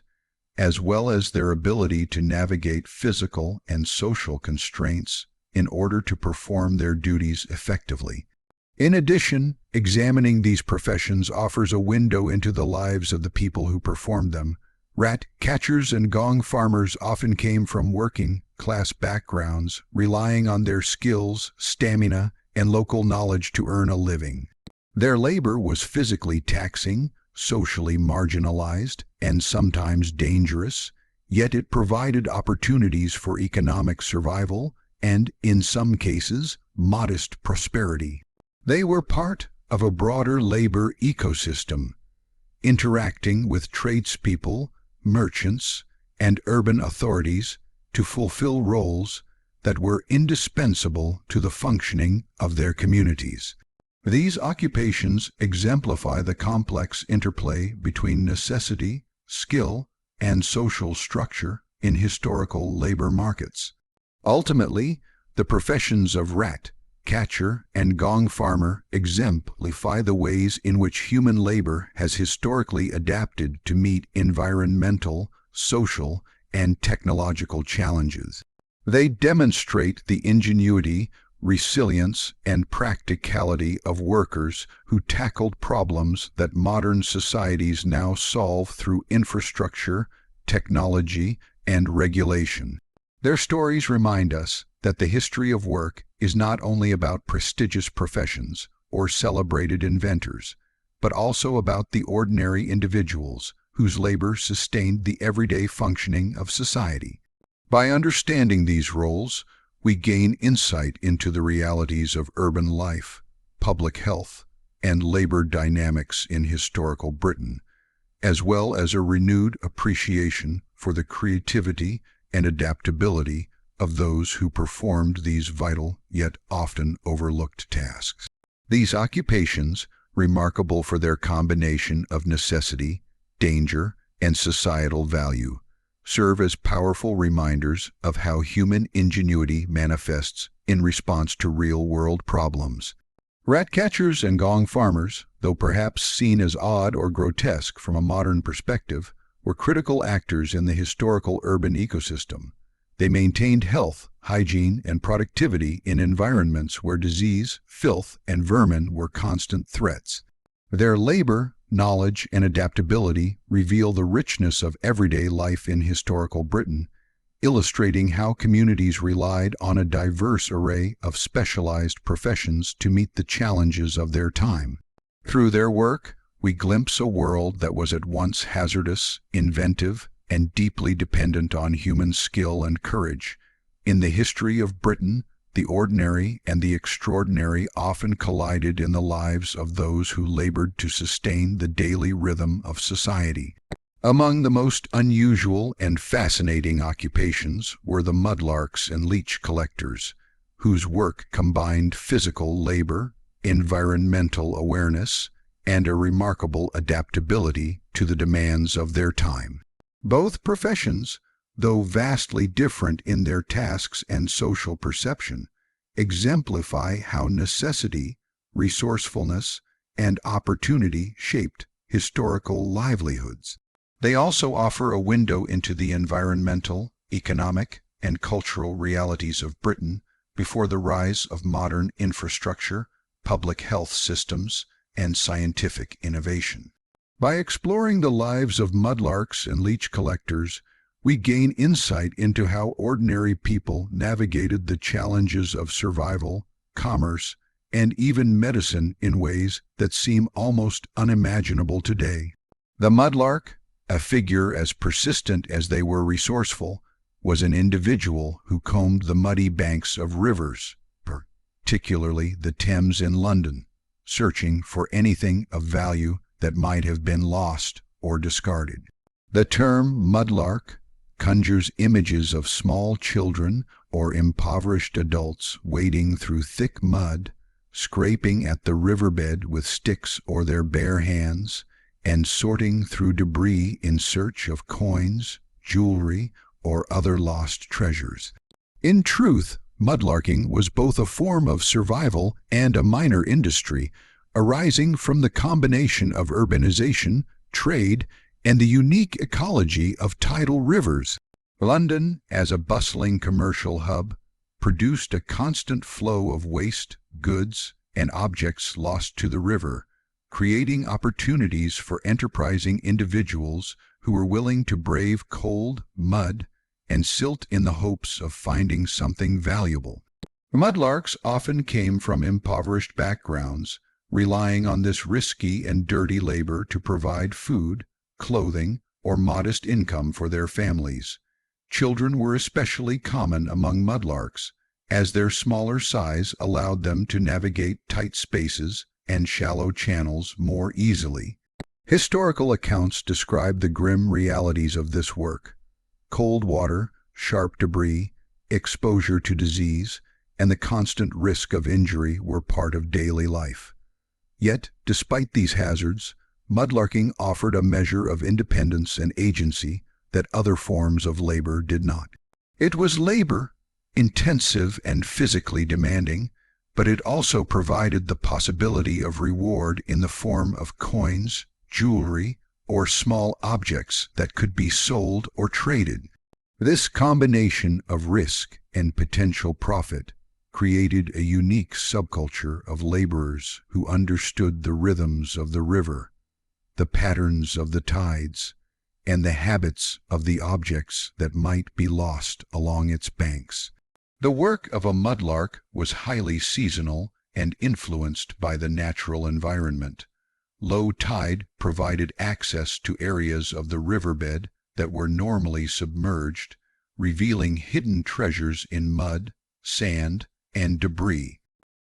Speaker 1: as well as their ability to navigate physical and social constraints in order to perform their duties effectively. In addition, examining these professions offers a window into the lives of the people who performed them. Rat catchers and gong farmers often came from working-class backgrounds, relying on their skills, stamina, and local knowledge to earn a living. Their labor was physically taxing, socially marginalized, and sometimes dangerous, yet it provided opportunities for economic survival and, in some cases, modest prosperity. They were part of a broader labor ecosystem, interacting with tradespeople, merchants, and urban authorities to fulfill roles that were indispensable to the functioning of their communities. These occupations exemplify the complex interplay between necessity, skill, and social structure in historical labor markets. Ultimately, the professions of rat catcher and gong farmer exemplify the ways in which human labor has historically adapted to meet environmental, social, and technological challenges. They demonstrate the ingenuity, resilience, and practicality of workers who tackled problems that modern societies now solve through infrastructure, technology, and regulation. Their stories remind us that the history of work is not only about prestigious professions or celebrated inventors, but also about the ordinary individuals whose labor sustained the everyday functioning of society. By understanding these roles, we gain insight into the realities of urban life, public health, and labor dynamics in historical Britain, as well as a renewed appreciation for the creativity and adaptability of those who performed these vital yet often overlooked tasks. These occupations, remarkable for their combination of necessity, danger, and societal value, serve as powerful reminders of how human ingenuity manifests in response to real-world problems. Rat catchers and gong farmers, though perhaps seen as odd or grotesque from a modern perspective, were critical actors in the historical urban ecosystem. They maintained health, hygiene, and productivity in environments where disease, filth, and vermin were constant threats. Their labor, knowledge, and adaptability reveal the richness of everyday life in historical Britain, illustrating how communities relied on a diverse array of specialized professions to meet the challenges of their time. Through their work, we glimpse a world that was at once hazardous, inventive, and deeply dependent on human skill and courage. In the history of Britain, the ordinary and the extraordinary often collided in the lives of those who labored to sustain the daily rhythm of society. Among the most unusual and fascinating occupations were the Mudlarks and Leech collectors, whose work combined physical labor, environmental awareness, and a remarkable adaptability to the demands of their time. Both professions, though vastly different in their tasks and social perception, exemplify how necessity, resourcefulness, and opportunity shaped historical livelihoods. They also offer a window into the environmental, economic, and cultural realities of Britain before the rise of modern infrastructure, public health systems, and scientific innovation. By exploring the lives of mudlarks and leech collectors, we gain insight into how ordinary people navigated the challenges of survival, commerce, and even medicine in ways that seem almost unimaginable today. The mudlark, a figure as persistent as they were resourceful, was an individual who combed the muddy banks of rivers, particularly the Thames in London, searching for anything of value that might have been lost or discarded. The term mudlark conjures images of small children or impoverished adults wading through thick mud, scraping at the riverbed with sticks or their bare hands, and sorting through debris in search of coins, jewelry, or other lost treasures. In truth, mudlarking was both a form of survival and a minor industry, arising from the combination of urbanization, trade, and the unique ecology of tidal rivers. London, as a bustling commercial hub, produced a constant flow of waste, goods, and objects lost to the river, creating opportunities for enterprising individuals who were willing to brave cold, mud, and silt in the hopes of finding something valuable. Mudlarks often came from impoverished backgrounds, relying on this risky and dirty labor to provide food, clothing, or modest income for their families. Children were especially common among mudlarks, as their smaller size allowed them to navigate tight spaces and shallow channels more easily. Historical accounts describe the grim realities of this work. Cold water, sharp debris, exposure to disease, and the constant risk of injury were part of daily life. Yet, despite these hazards, mudlarking offered a measure of independence and agency that other forms of labor did not. It was labor, intensive and physically demanding, but it also provided the possibility of reward in the form of coins, jewelry, or small objects that could be sold or traded. This combination of risk and potential profit created a unique subculture of laborers who understood the rhythms of the river, the patterns of the tides, and the habits of the objects that might be lost along its banks. The work of a mudlark was highly seasonal and influenced by the natural environment. Low tide provided access to areas of the riverbed that were normally submerged, revealing hidden treasures in mud, sand, and debris.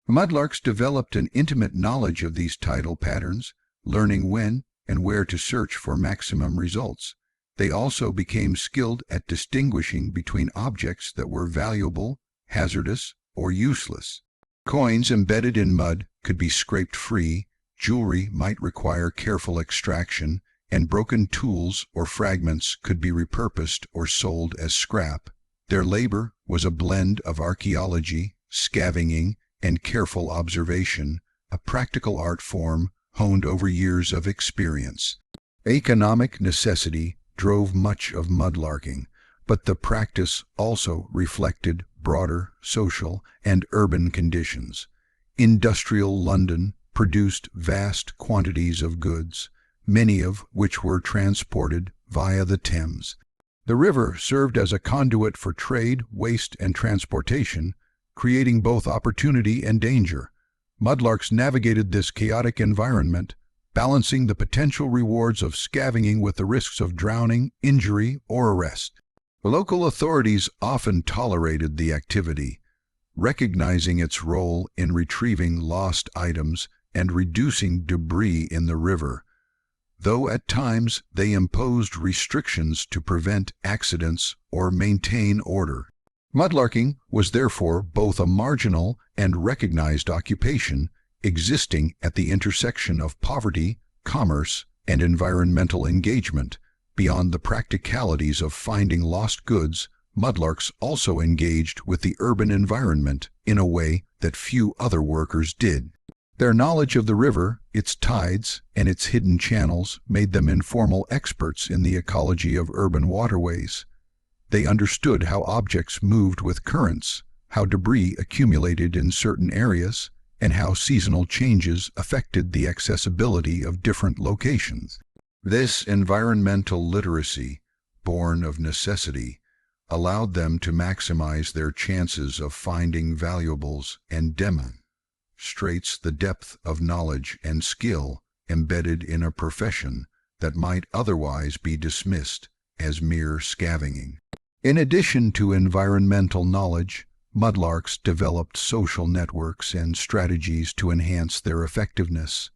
Speaker 1: Mudlarks developed an intimate knowledge of these tidal patterns, learning when and where to search for maximum results. They also became skilled at distinguishing between objects that were valuable, hazardous, or useless. Coins embedded in mud could be scraped free, jewelry might require careful extraction, and broken tools or fragments could be repurposed or sold as scrap. Their labor was a blend of archaeology, scavenging, and careful observation, a practical art form honed over years of experience. Economic necessity drove much of mudlarking, but the practice also reflected broader social and urban conditions. Industrial London produced vast quantities of goods, many of which were transported via the Thames. The river served as a conduit for trade, waste, and transportation, creating both opportunity and danger. Mudlarks navigated this chaotic environment, balancing the potential rewards of scavenging with the risks of drowning, injury, or arrest. Local authorities often tolerated the activity, recognizing its role in retrieving lost items and reducing debris in the river, though at times they imposed restrictions to prevent accidents or maintain order. Mudlarking was therefore both a marginal and recognized occupation, existing at the intersection of poverty, commerce, and environmental engagement. Beyond the practicalities of finding lost goods, mudlarks also engaged with the urban environment in a way that few other workers did. Their knowledge of the river, its tides, and its hidden channels made them informal experts in the ecology of urban waterways. They understood how objects moved with currents, how debris accumulated in certain areas, and how seasonal changes affected the accessibility of different locations. This environmental literacy, born of necessity, allowed them to maximize their chances of finding valuables and demonstrates the depth of knowledge and skill embedded in a profession that might otherwise be dismissed as mere scavenging. In addition to environmental knowledge, mudlarks developed social networks and strategies to enhance their effectiveness.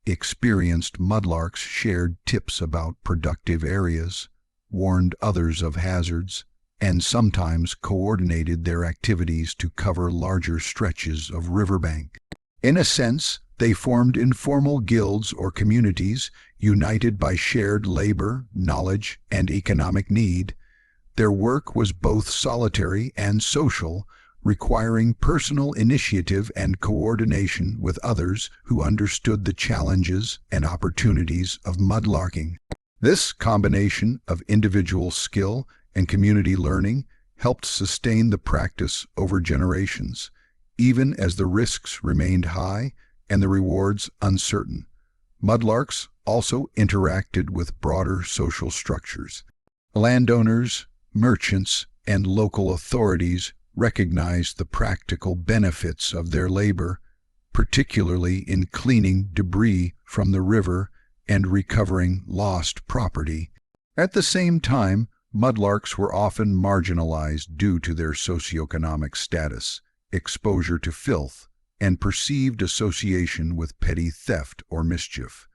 Speaker 1: Experienced mudlarks shared tips about productive areas, warned others of hazards, and sometimes coordinated their activities to cover larger stretches of riverbank. In a sense, they formed informal guilds or communities united by shared labor, knowledge, and economic need. Their work was both solitary and social, requiring personal initiative and coordination with others who understood the challenges and opportunities of mudlarking. This combination of individual skill and community learning helped sustain the practice over generations, even as the risks remained high and the rewards uncertain. Mudlarks also interacted with broader social structures. Landowners, merchants, and local authorities recognized the practical benefits of their labor, particularly in cleaning debris from the river and recovering lost property. At the same time, mudlarks were often marginalized due to their socioeconomic status, exposure to filth, and perceived association with petty theft or mischief.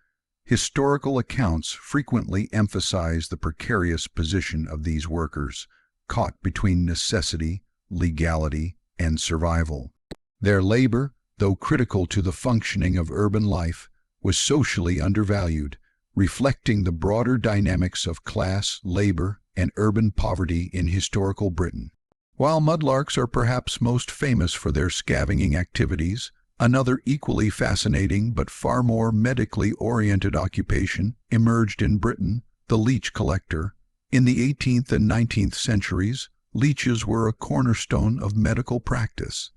Speaker 1: Historical accounts frequently emphasize the precarious position of these workers, caught between necessity, legality, and survival. Their labor, though critical to the functioning of urban life, was socially undervalued, reflecting the broader dynamics of class, labor, and urban poverty in historical Britain. While mudlarks are perhaps most famous for their scavenging activities, another equally fascinating but far more medically oriented occupation emerged in Britain, the leech collector. In the 18th and 19th centuries, leeches were a cornerstone of medical practice.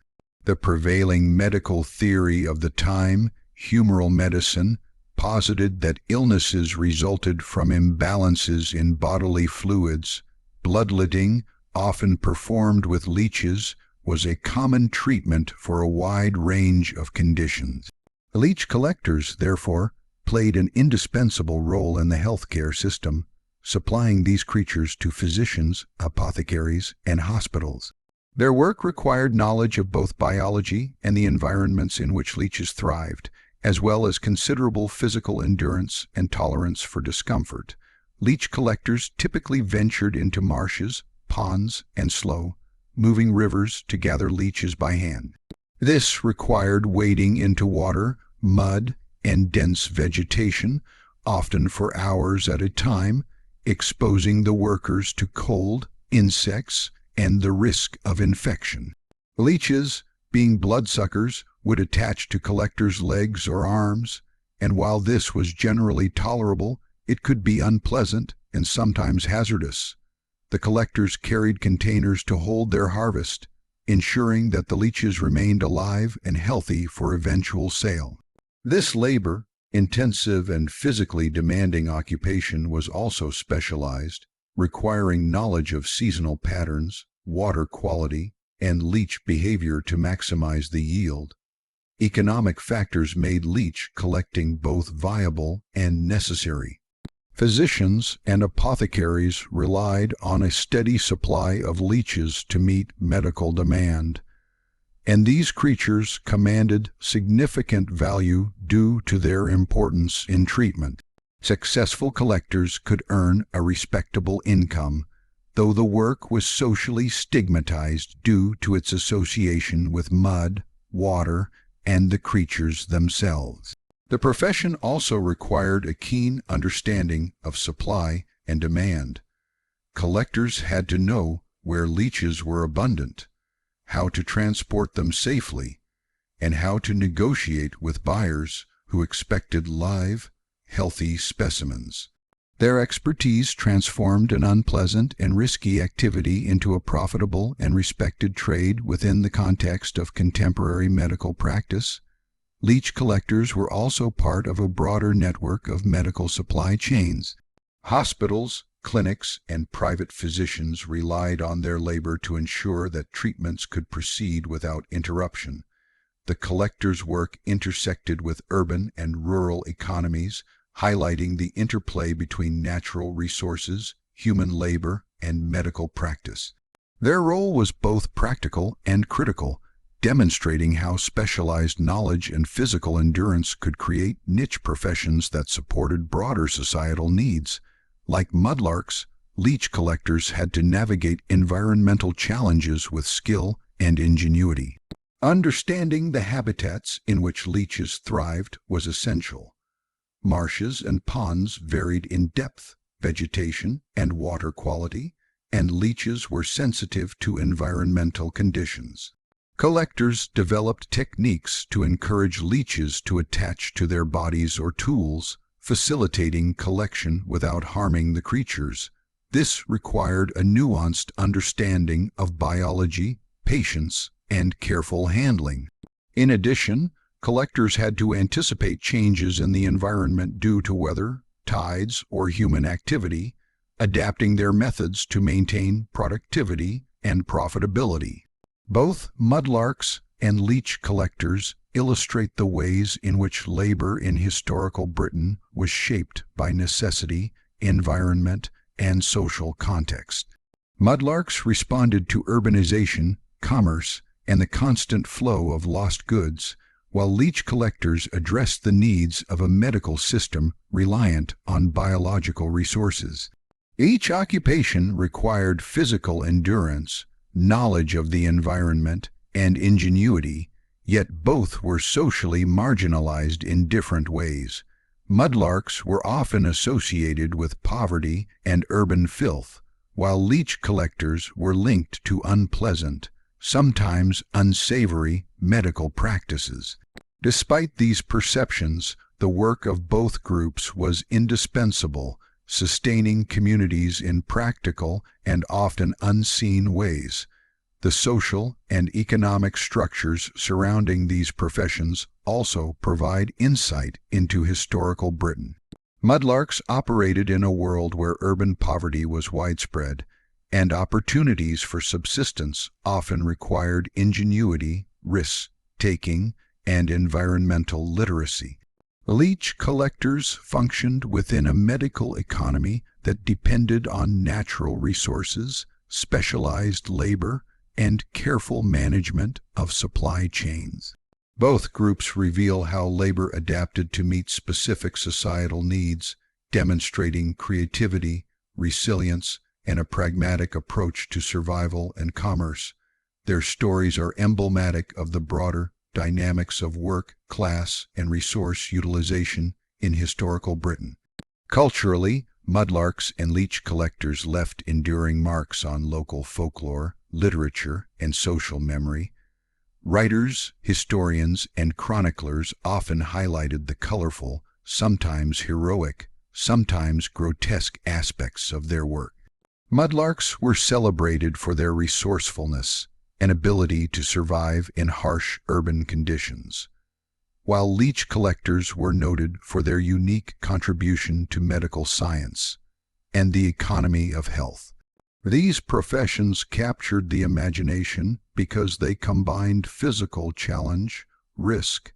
Speaker 1: The prevailing medical theory of the time, humoral medicine, posited that illnesses resulted from imbalances in bodily fluids. Bloodletting, often performed with leeches, was a common treatment for a wide range of conditions. Leech collectors, therefore, played an indispensable role in the healthcare system, supplying these creatures to physicians, apothecaries, and hospitals. Their work required knowledge of both biology and the environments in which leeches thrived, as well as considerable physical endurance and tolerance for discomfort. Leech collectors typically ventured into marshes, ponds, and slow-moving rivers to gather leeches by hand. This required wading into water, mud, and dense vegetation, often for hours at a time, exposing the workers to cold, insects, and the risk of infection. Leeches, being bloodsuckers, would attach to collectors' legs or arms, and while this was generally tolerable, it could be unpleasant and sometimes hazardous. The collectors carried containers to hold their harvest, ensuring that the leeches remained alive and healthy for eventual sale. This labor-intensive and physically demanding occupation was also specialized, requiring knowledge of seasonal patterns, water quality, and leech behavior to maximize the yield. Economic factors made leech collecting both viable and necessary. Physicians and apothecaries relied on a steady supply of leeches to meet medical demand, and these creatures commanded significant value due to their importance in treatment. Successful collectors could earn a respectable income, though the work was socially stigmatized due to its association with mud, water, and the creatures themselves. The profession also required a keen understanding of supply and demand. Collectors had to know where leeches were abundant, how to transport them safely, and how to negotiate with buyers who expected live, healthy specimens. Their expertise transformed an unpleasant and risky activity into a profitable and respected trade within the context of contemporary medical practice. Leech collectors were also part of a broader network of medical supply chains. Hospitals, clinics, and private physicians relied on their labor to ensure that treatments could proceed without interruption. The collectors' work intersected with urban and rural economies, highlighting the interplay between natural resources, human labor, and medical practice. Their role was both practical and critical, demonstrating how specialized knowledge and physical endurance could create niche professions that supported broader societal needs. Like mudlarks, leech collectors had to navigate environmental challenges with skill and ingenuity. Understanding the habitats in which leeches thrived was essential. Marshes and ponds varied in depth, vegetation, and water quality, and leeches were sensitive to environmental conditions. Collectors developed techniques to encourage leeches to attach to their bodies or tools, facilitating collection without harming the creatures. This required a nuanced understanding of biology, patience, and careful handling. In addition, collectors had to anticipate changes in the environment due to weather, tides, or human activity, adapting their methods to maintain productivity and profitability. Both mudlarks and leech collectors illustrate the ways in which labor in historical Britain was shaped by necessity, environment, and social context. Mudlarks responded to urbanization, commerce, and the constant flow of lost goods, while leech collectors addressed the needs of a medical system reliant on biological resources. Each occupation required physical endurance, knowledge of the environment, and ingenuity, yet both were socially marginalized in different ways. Mudlarks were often associated with poverty and urban filth, while leech collectors were linked to unpleasant, sometimes unsavory, medical practices. Despite these perceptions, the work of both groups was indispensable, sustaining communities in practical and often unseen ways. The social and economic structures surrounding these professions also provide insight into historical Britain. Mudlarks operated in a world where urban poverty was widespread, and opportunities for subsistence often required ingenuity, risk-taking, and environmental literacy. Leech collectors functioned within a medical economy that depended on natural resources, specialized labor, and careful management of supply chains. Both groups reveal how labor adapted to meet specific societal needs, demonstrating creativity, resilience, and a pragmatic approach to survival and commerce. Their stories are emblematic of the broader dynamics of work, class, and resource utilization in historical Britain. Culturally, Mudlarks and Leech collectors left enduring marks on local folklore, literature, and social memory. Writers, historians, and chroniclers often highlighted the colorful, sometimes heroic, sometimes grotesque aspects of their work. Mudlarks were celebrated for their resourcefulness and ability to survive in harsh urban conditions, while Leech collectors were noted for their unique contribution to medical science and the economy of health. These professions captured the imagination because they combined physical challenge, risk,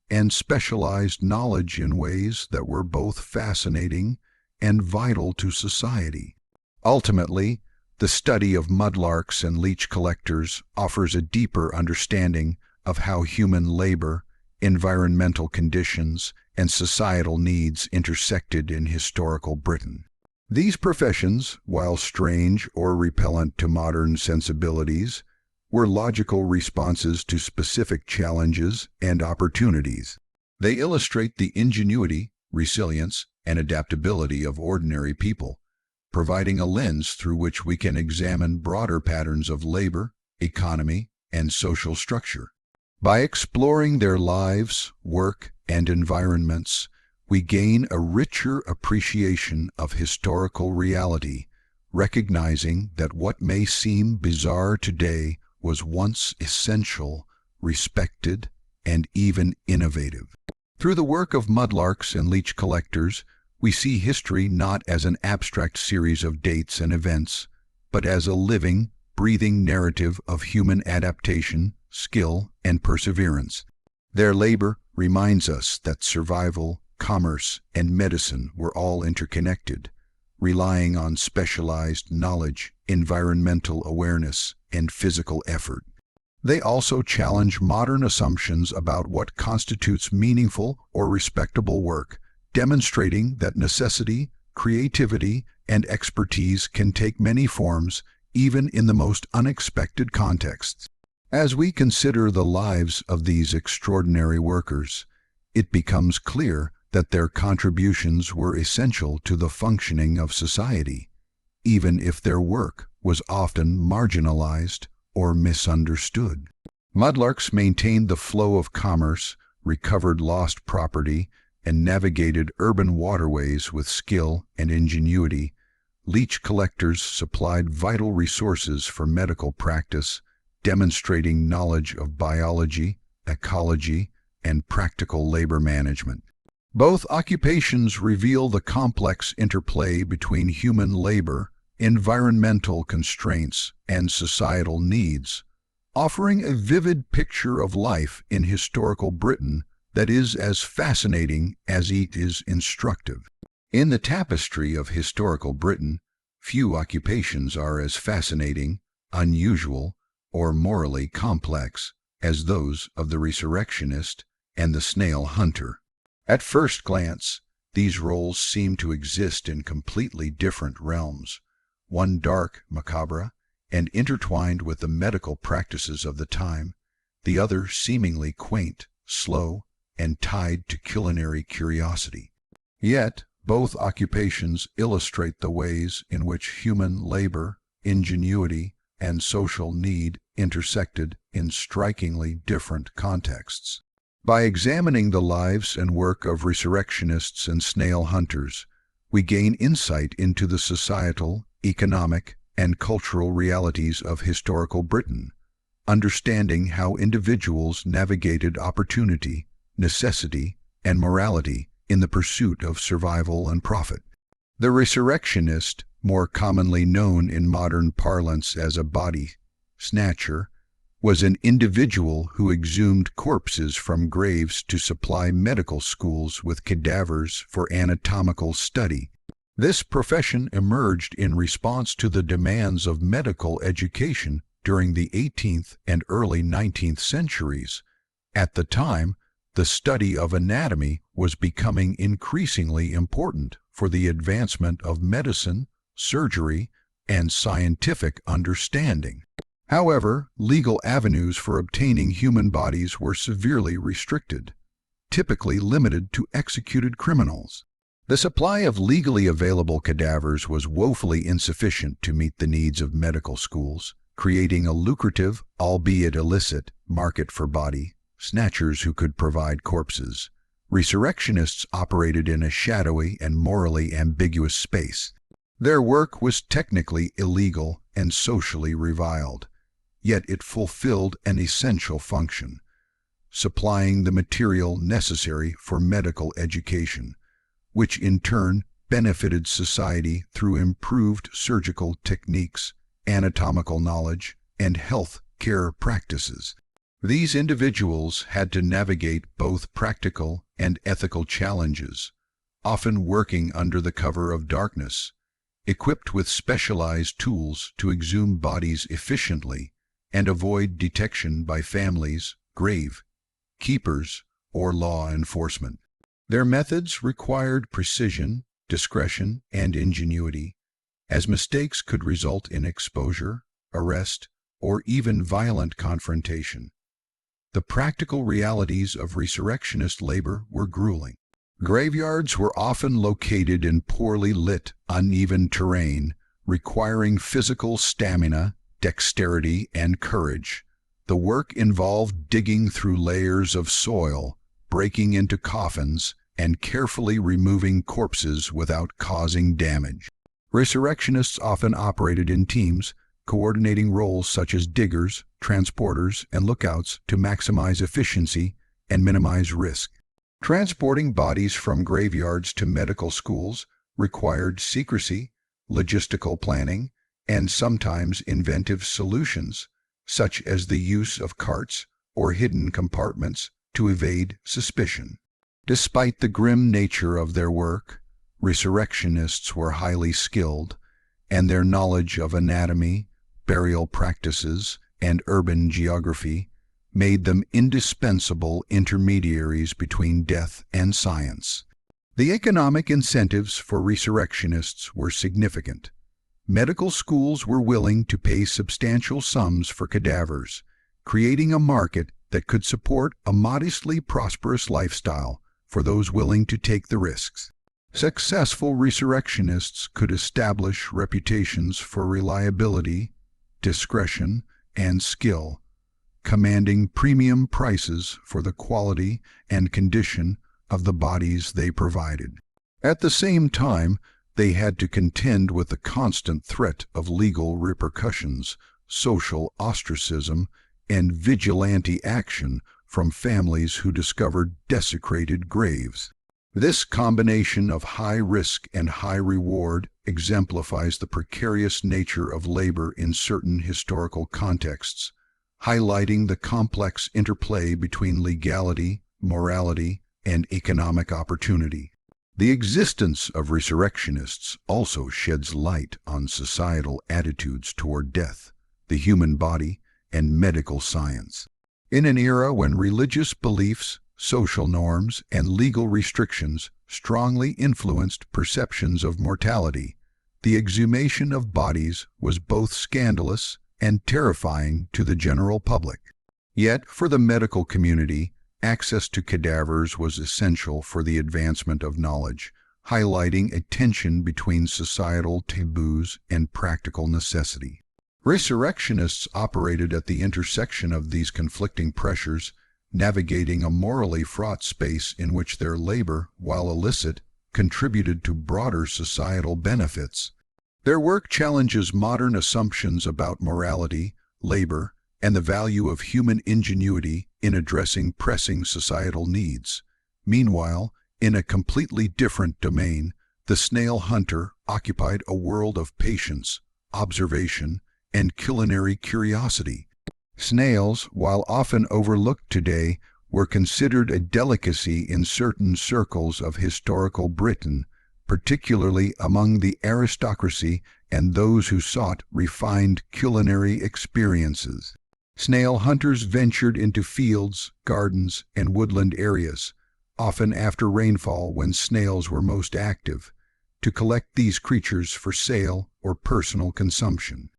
Speaker 1: and specialized knowledge in ways that were both fascinating and vital to society. Ultimately, the study of Mudlarks and Leech collectors offers a deeper understanding of how human labor, environmental conditions, and societal needs intersected in historical Britain. These professions, while strange or repellent to modern sensibilities, were logical responses to specific challenges and opportunities. They illustrate the ingenuity, resilience, and adaptability of ordinary people, providing a lens through which we can examine broader patterns of labor, economy, and social structure. By exploring their lives, work, and environments, we gain a richer appreciation of historical reality, recognizing that what may seem bizarre today was once essential, respected, and even innovative. Through the work of Mudlarks and Leech collectors, we see history not as an abstract series of dates and events, but as a living, breathing narrative of human adaptation, skill, and perseverance. Their labor reminds us that survival, commerce, and medicine were all interconnected, relying on specialized knowledge, environmental awareness, and physical effort. They also challenge modern assumptions about what constitutes meaningful or respectable work, demonstrating that necessity, creativity, and expertise can take many forms, even in the most unexpected contexts. As we consider the lives of these extraordinary workers, it becomes clear that their contributions were essential to the functioning of society, even if their work was often marginalized or misunderstood. Mudlarks maintained the flow of commerce, recovered lost property, and navigated urban waterways with skill and ingenuity. Leech collectors supplied vital resources for medical practice, demonstrating knowledge of biology, ecology, and practical labor management. Both occupations reveal the complex interplay between human labor, environmental constraints, and societal needs, offering a vivid picture of life in historical Britain that is as fascinating as it is instructive. In the tapestry of historical Britain, few occupations are as fascinating, unusual, or morally complex as those of the resurrectionist and the snail hunter. At first glance, these roles seem to exist in completely different realms, one dark, macabre, and intertwined with the medical practices of the time, the other seemingly quaint, slow, and tied to culinary curiosity. Yet, both occupations illustrate the ways in which human labor, ingenuity, and social need intersected in strikingly different contexts. By examining the lives and work of resurrectionists and snail hunters, we gain insight into the societal, economic, and cultural realities of historical Britain, understanding how individuals navigated opportunity, necessity, and morality in the pursuit of survival and profit. The resurrectionist, more commonly known in modern parlance as a body snatcher, was an individual who exhumed corpses from graves to supply medical schools with cadavers for anatomical study. This profession emerged in response to the demands of medical education during the 18th and early 19th centuries. At the time, the study of anatomy was becoming increasingly important for the advancement of medicine, surgery, and scientific understanding. However, legal avenues for obtaining human bodies were severely restricted, typically limited to executed criminals. The supply of legally available cadavers was woefully insufficient to meet the needs of medical schools, creating a lucrative, albeit illicit, market for body snatchers who could provide corpses. Resurrectionists operated in a shadowy and morally ambiguous space. Their work was technically illegal and socially reviled, yet it fulfilled an essential function, supplying the material necessary for medical education, which in turn benefited society through improved surgical techniques, anatomical knowledge, and health care practices. These individuals had to navigate both practical and ethical challenges, often working under the cover of darkness, equipped with specialized tools to exhume bodies efficiently and avoid detection by families, grave keepers, or law enforcement. Their methods required precision, discretion, and ingenuity, as mistakes could result in exposure, arrest, or even violent confrontation. The practical realities of resurrectionist labor were grueling. Graveyards were often located in poorly lit, uneven terrain, requiring physical stamina, dexterity, and courage. The work involved digging through layers of soil, breaking into coffins, and carefully removing corpses without causing damage. Resurrectionists often operated in teams, coordinating roles such as diggers, transporters, and lookouts to maximize efficiency and minimize risk. Transporting bodies from graveyards to medical schools required secrecy, logistical planning, and sometimes inventive solutions, such as the use of carts or hidden compartments to evade suspicion. Despite the grim nature of their work, resurrectionists were highly skilled, and their knowledge of anatomy, burial practices, and urban geography made them indispensable intermediaries between death and science. The economic incentives for resurrectionists were significant. Medical schools were willing to pay substantial sums for cadavers, creating a market that could support a modestly prosperous lifestyle for those willing to take the risks. Successful resurrectionists could establish reputations for reliability, discretion, and skill, commanding premium prices for the quality and condition of the bodies they provided. At the same time, they had to contend with the constant threat of legal repercussions, social ostracism, and vigilante action from families who discovered desecrated graves. This combination of high risk and high reward exemplifies the precarious nature of labor in certain historical contexts, highlighting the complex interplay between legality, morality, and economic opportunity. The existence of resurrectionists also sheds light on societal attitudes toward death, the human body, and medical science. In an era when religious beliefs, social norms, and legal restrictions strongly influenced perceptions of mortality, the exhumation of bodies was both scandalous and terrifying to the general public. Yet, for the medical community, access to cadavers was essential for the advancement of knowledge, highlighting a tension between societal taboos and practical necessity. Resurrectionists operated at the intersection of these conflicting pressures, navigating a morally fraught space in which their labor, while illicit, contributed to broader societal benefits. Their work challenges modern assumptions about morality, labor, and the value of human ingenuity in addressing pressing societal needs. Meanwhile, in a completely different domain, the snail hunter occupied a world of patience, observation, and culinary curiosity. Snails, while often overlooked today, were considered a delicacy in certain circles of historical Britain, particularly among the aristocracy and those who sought refined culinary experiences. Snail hunters ventured into fields, gardens, and woodland areas, often after rainfall when snails were most active, to collect these creatures for sale or personal consumption.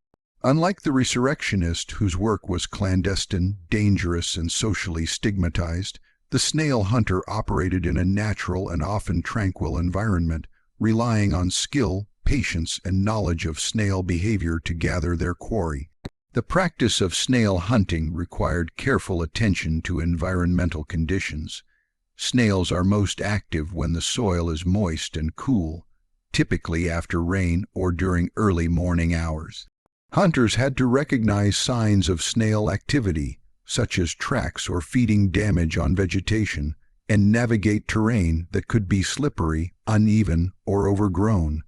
Speaker 1: Unlike the resurrectionist, whose work was clandestine, dangerous, and socially stigmatized, The snail hunter operated in a natural and often tranquil environment, relying on skill, patience, and knowledge of snail behavior to gather their quarry. The practice of snail hunting required careful attention to environmental conditions. Snails are most active when the soil is moist and cool, typically after rain or during early morning hours. Hunters had to recognize signs of snail activity, such as tracks or feeding damage on vegetation, and navigate terrain that could be slippery, uneven, or overgrown.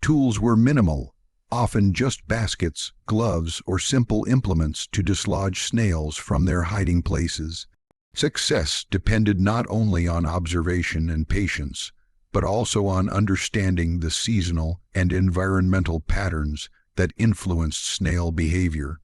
Speaker 1: Tools were minimal, often just baskets, gloves, or simple implements to dislodge snails from their hiding places. Success depended not only on observation and patience, but also on understanding the seasonal and environmental patterns that influenced snail behavior.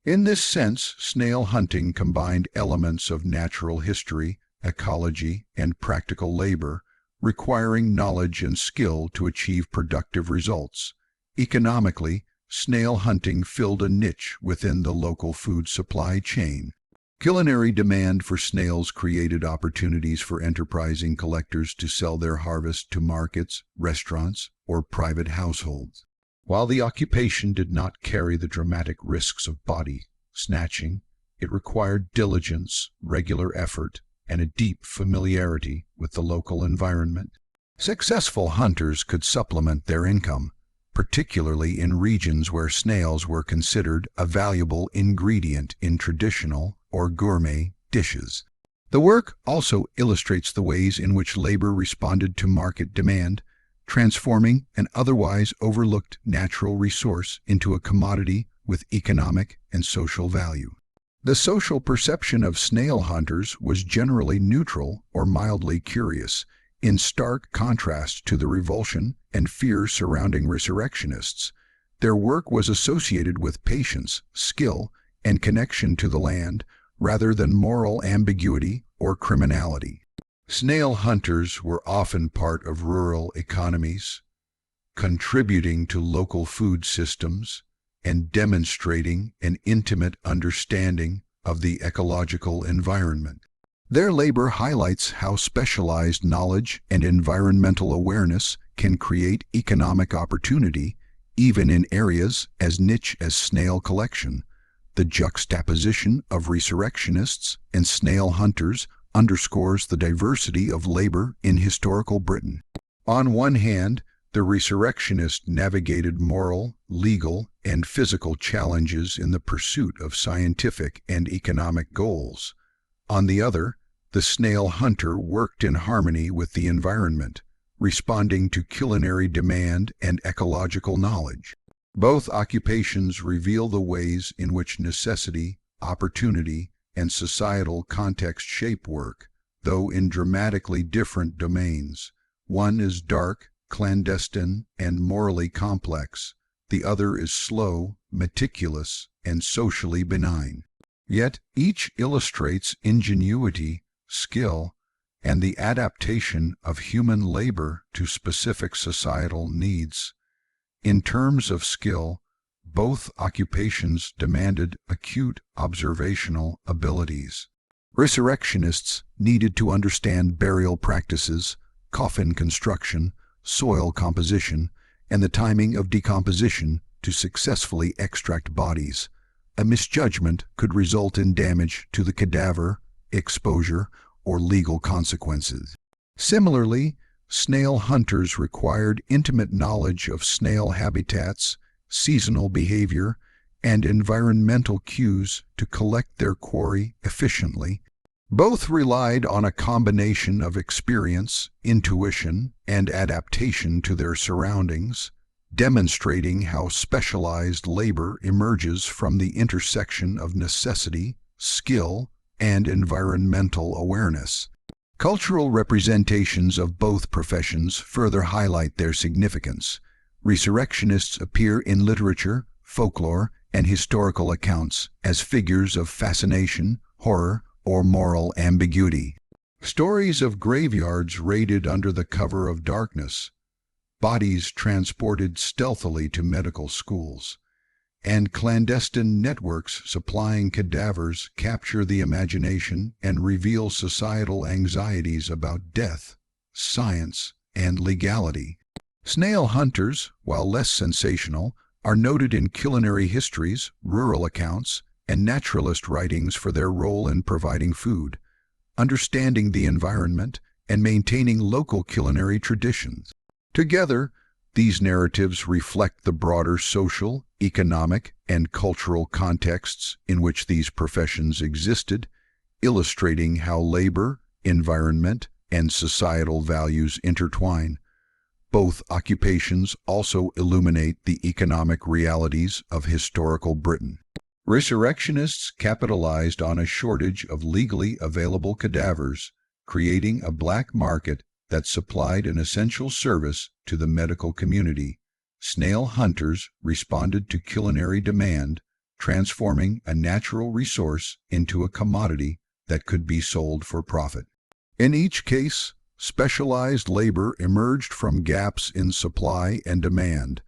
Speaker 1: In this sense, snail hunting combined elements of natural history, ecology, and practical labor, requiring knowledge and skill to achieve productive results. Economically, snail hunting filled a niche within the local food supply chain. Culinary demand for snails created opportunities for enterprising collectors to sell their harvest to markets, restaurants, or private households. While the occupation did not carry the dramatic risks of body snatching, it required diligence, regular effort, and a deep familiarity with the local environment. Successful hunters could supplement their income, particularly in regions where snails were considered a valuable ingredient in traditional or gourmet dishes. The work also illustrates the ways in which labor responded to market demand, transforming an otherwise overlooked natural resource into a commodity with economic and social value. The social perception of snail hunters was generally neutral or mildly curious, in stark contrast to the revulsion and fear surrounding resurrectionists. Their work was associated with patience, skill, and connection to the land, rather than moral ambiguity or criminality. Snail hunters were often part of rural economies, contributing to local food systems and demonstrating an intimate understanding of the ecological environment. Their labor highlights how specialized knowledge and environmental awareness can create economic opportunity, even in areas as niche as snail collection. The juxtaposition of resurrectionists and snail hunters underscores the diversity of labor in historical Britain. On one hand, the resurrectionists navigated moral, legal, and physical challenges in the pursuit of scientific and economic goals. On the other, the snail hunter worked in harmony with the environment, responding to culinary demand and ecological knowledge. Both occupations reveal the ways in which necessity, opportunity, and societal context shape work, though in dramatically different domains. One is dark, clandestine, and morally complex. The other is slow, meticulous, and socially benign. Yet each illustrates ingenuity, skill, and the adaptation of human labor to specific societal needs. In terms of skill, both occupations demanded acute observational abilities. Resurrectionists needed to understand burial practices, coffin construction, soil composition, and the timing of decomposition to successfully extract bodies. A misjudgment could result in damage to the cadaver, exposure, or legal consequences. Similarly, snail hunters required intimate knowledge of snail habitats, seasonal behavior, and environmental cues to collect their quarry efficiently. Both relied on a combination of experience, intuition, and adaptation to their surroundings, demonstrating how specialized labor emerges from the intersection of necessity, skill, and environmental awareness. Cultural representations of both professions further highlight their significance. Resurrectionists appear in literature, folklore, and historical accounts as figures of fascination, horror, or moral ambiguity. Stories of graveyards raided under the cover of darkness, bodies transported stealthily to medical schools, and clandestine networks supplying cadavers capture the imagination and reveal societal anxieties about death, science, and legality. Snail hunters, while less sensational, are noted in culinary histories, rural accounts, and naturalist writings for their role in providing food, understanding the environment, and maintaining local culinary traditions. Together, these narratives reflect the broader social, economic, and cultural contexts in which these professions existed, illustrating how labor, environment, and societal values intertwine. Both occupations also illuminate the economic realities of historical Britain. Resurrectionists capitalized on a shortage of legally available cadavers, creating a black market that supplied an essential service to the medical community. Snail hunters responded to culinary demand, transforming a natural resource into a commodity that could be sold for profit. In each case, specialized labor emerged from gaps in supply and demand,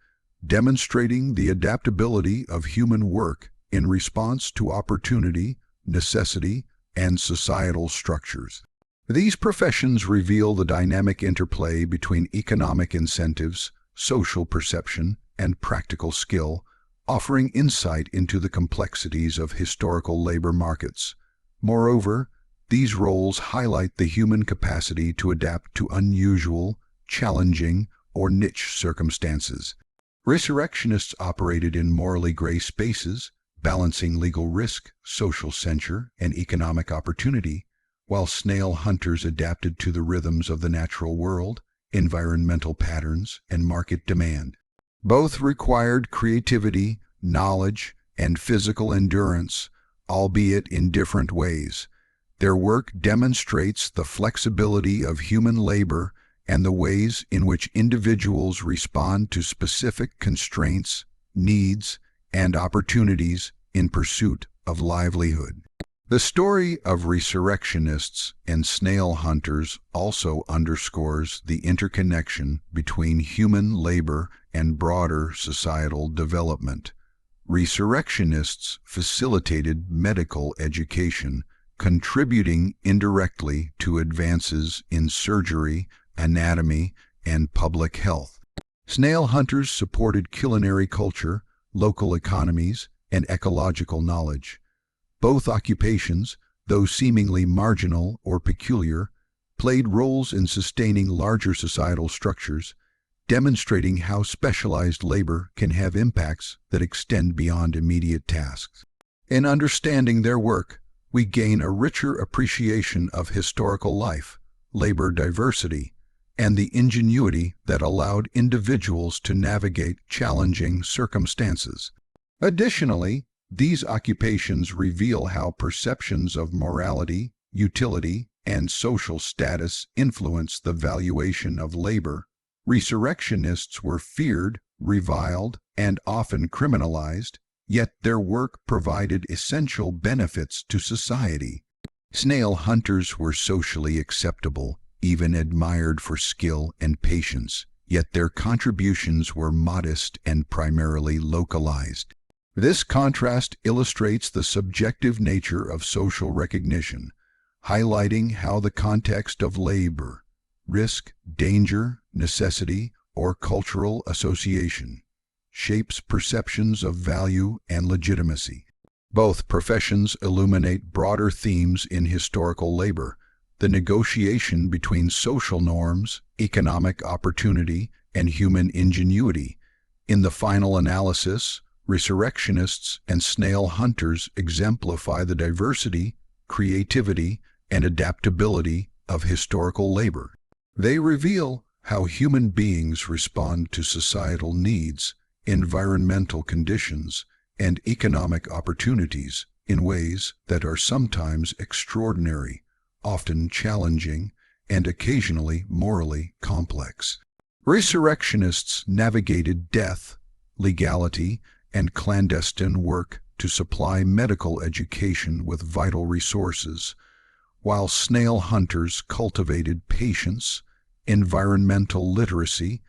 Speaker 1: demonstrating the adaptability of human work in response to opportunity, necessity, and societal structures. These professions reveal the dynamic interplay between economic incentives, social perception, and practical skill, offering insight into the complexities of historical labor markets. Moreover, these roles highlight the human capacity to adapt to unusual, challenging, or niche circumstances. Resurrectionists operated in morally gray spaces, balancing legal risk, social censure, and economic opportunity, while snail hunters adapted to the rhythms of the natural world, environmental patterns, and market demand. Both required creativity, knowledge, and physical endurance, albeit in different ways. Their work demonstrates the flexibility of human labor and the ways in which individuals respond to specific constraints, needs, and opportunities in pursuit of livelihood. The story of resurrectionists and snail hunters also underscores the interconnection between human labor and broader societal development. Resurrectionists facilitated medical education, contributing indirectly to advances in surgery, anatomy, and public health. Snail hunters supported culinary culture, local economies, and ecological knowledge. Both occupations, though seemingly marginal or peculiar, played roles in sustaining larger societal structures, demonstrating how specialized labor can have impacts that extend beyond immediate tasks. In understanding their work, we gain a richer appreciation of historical life, labor diversity, and the ingenuity that allowed individuals to navigate challenging circumstances. Additionally, these occupations reveal how perceptions of morality, utility, and social status influence the valuation of labor. Resurrectionists were feared, reviled, and often criminalized, yet their work provided essential benefits to society. Snail hunters were socially acceptable, even admired for skill and patience, yet their contributions were modest and primarily localized. This contrast illustrates the subjective nature of social recognition, highlighting how the context of labor, risk, danger, necessity, or cultural association shapes perceptions of value and legitimacy. Both professions illuminate broader themes in historical labor, the negotiation between social norms, economic opportunity, and human ingenuity. In the final analysis, resurrectionists and snail hunters exemplify the diversity, creativity, and adaptability of historical labor. They reveal how human beings respond to societal needs, environmental conditions, and economic opportunities in ways that are sometimes extraordinary, often challenging, and occasionally morally complex. Resurrectionists navigated death, legality, and clandestine work to supply medical education with vital resources, while snail hunters cultivated patience, environmental literacy,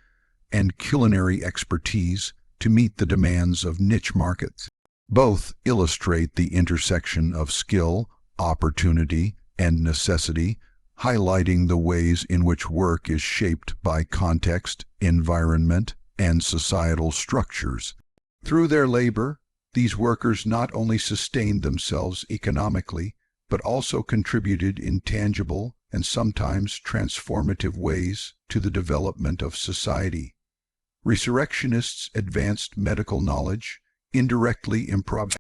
Speaker 1: and culinary expertise to meet the demands of niche markets. Both illustrate the intersection of skill, opportunity, and necessity, highlighting the ways in which work is shaped by context, environment, and societal structures. Through their labor, these workers not only sustained themselves economically, but also contributed in tangible and sometimes transformative ways to the development of society. Resurrectionists advanced medical knowledge, indirectly improved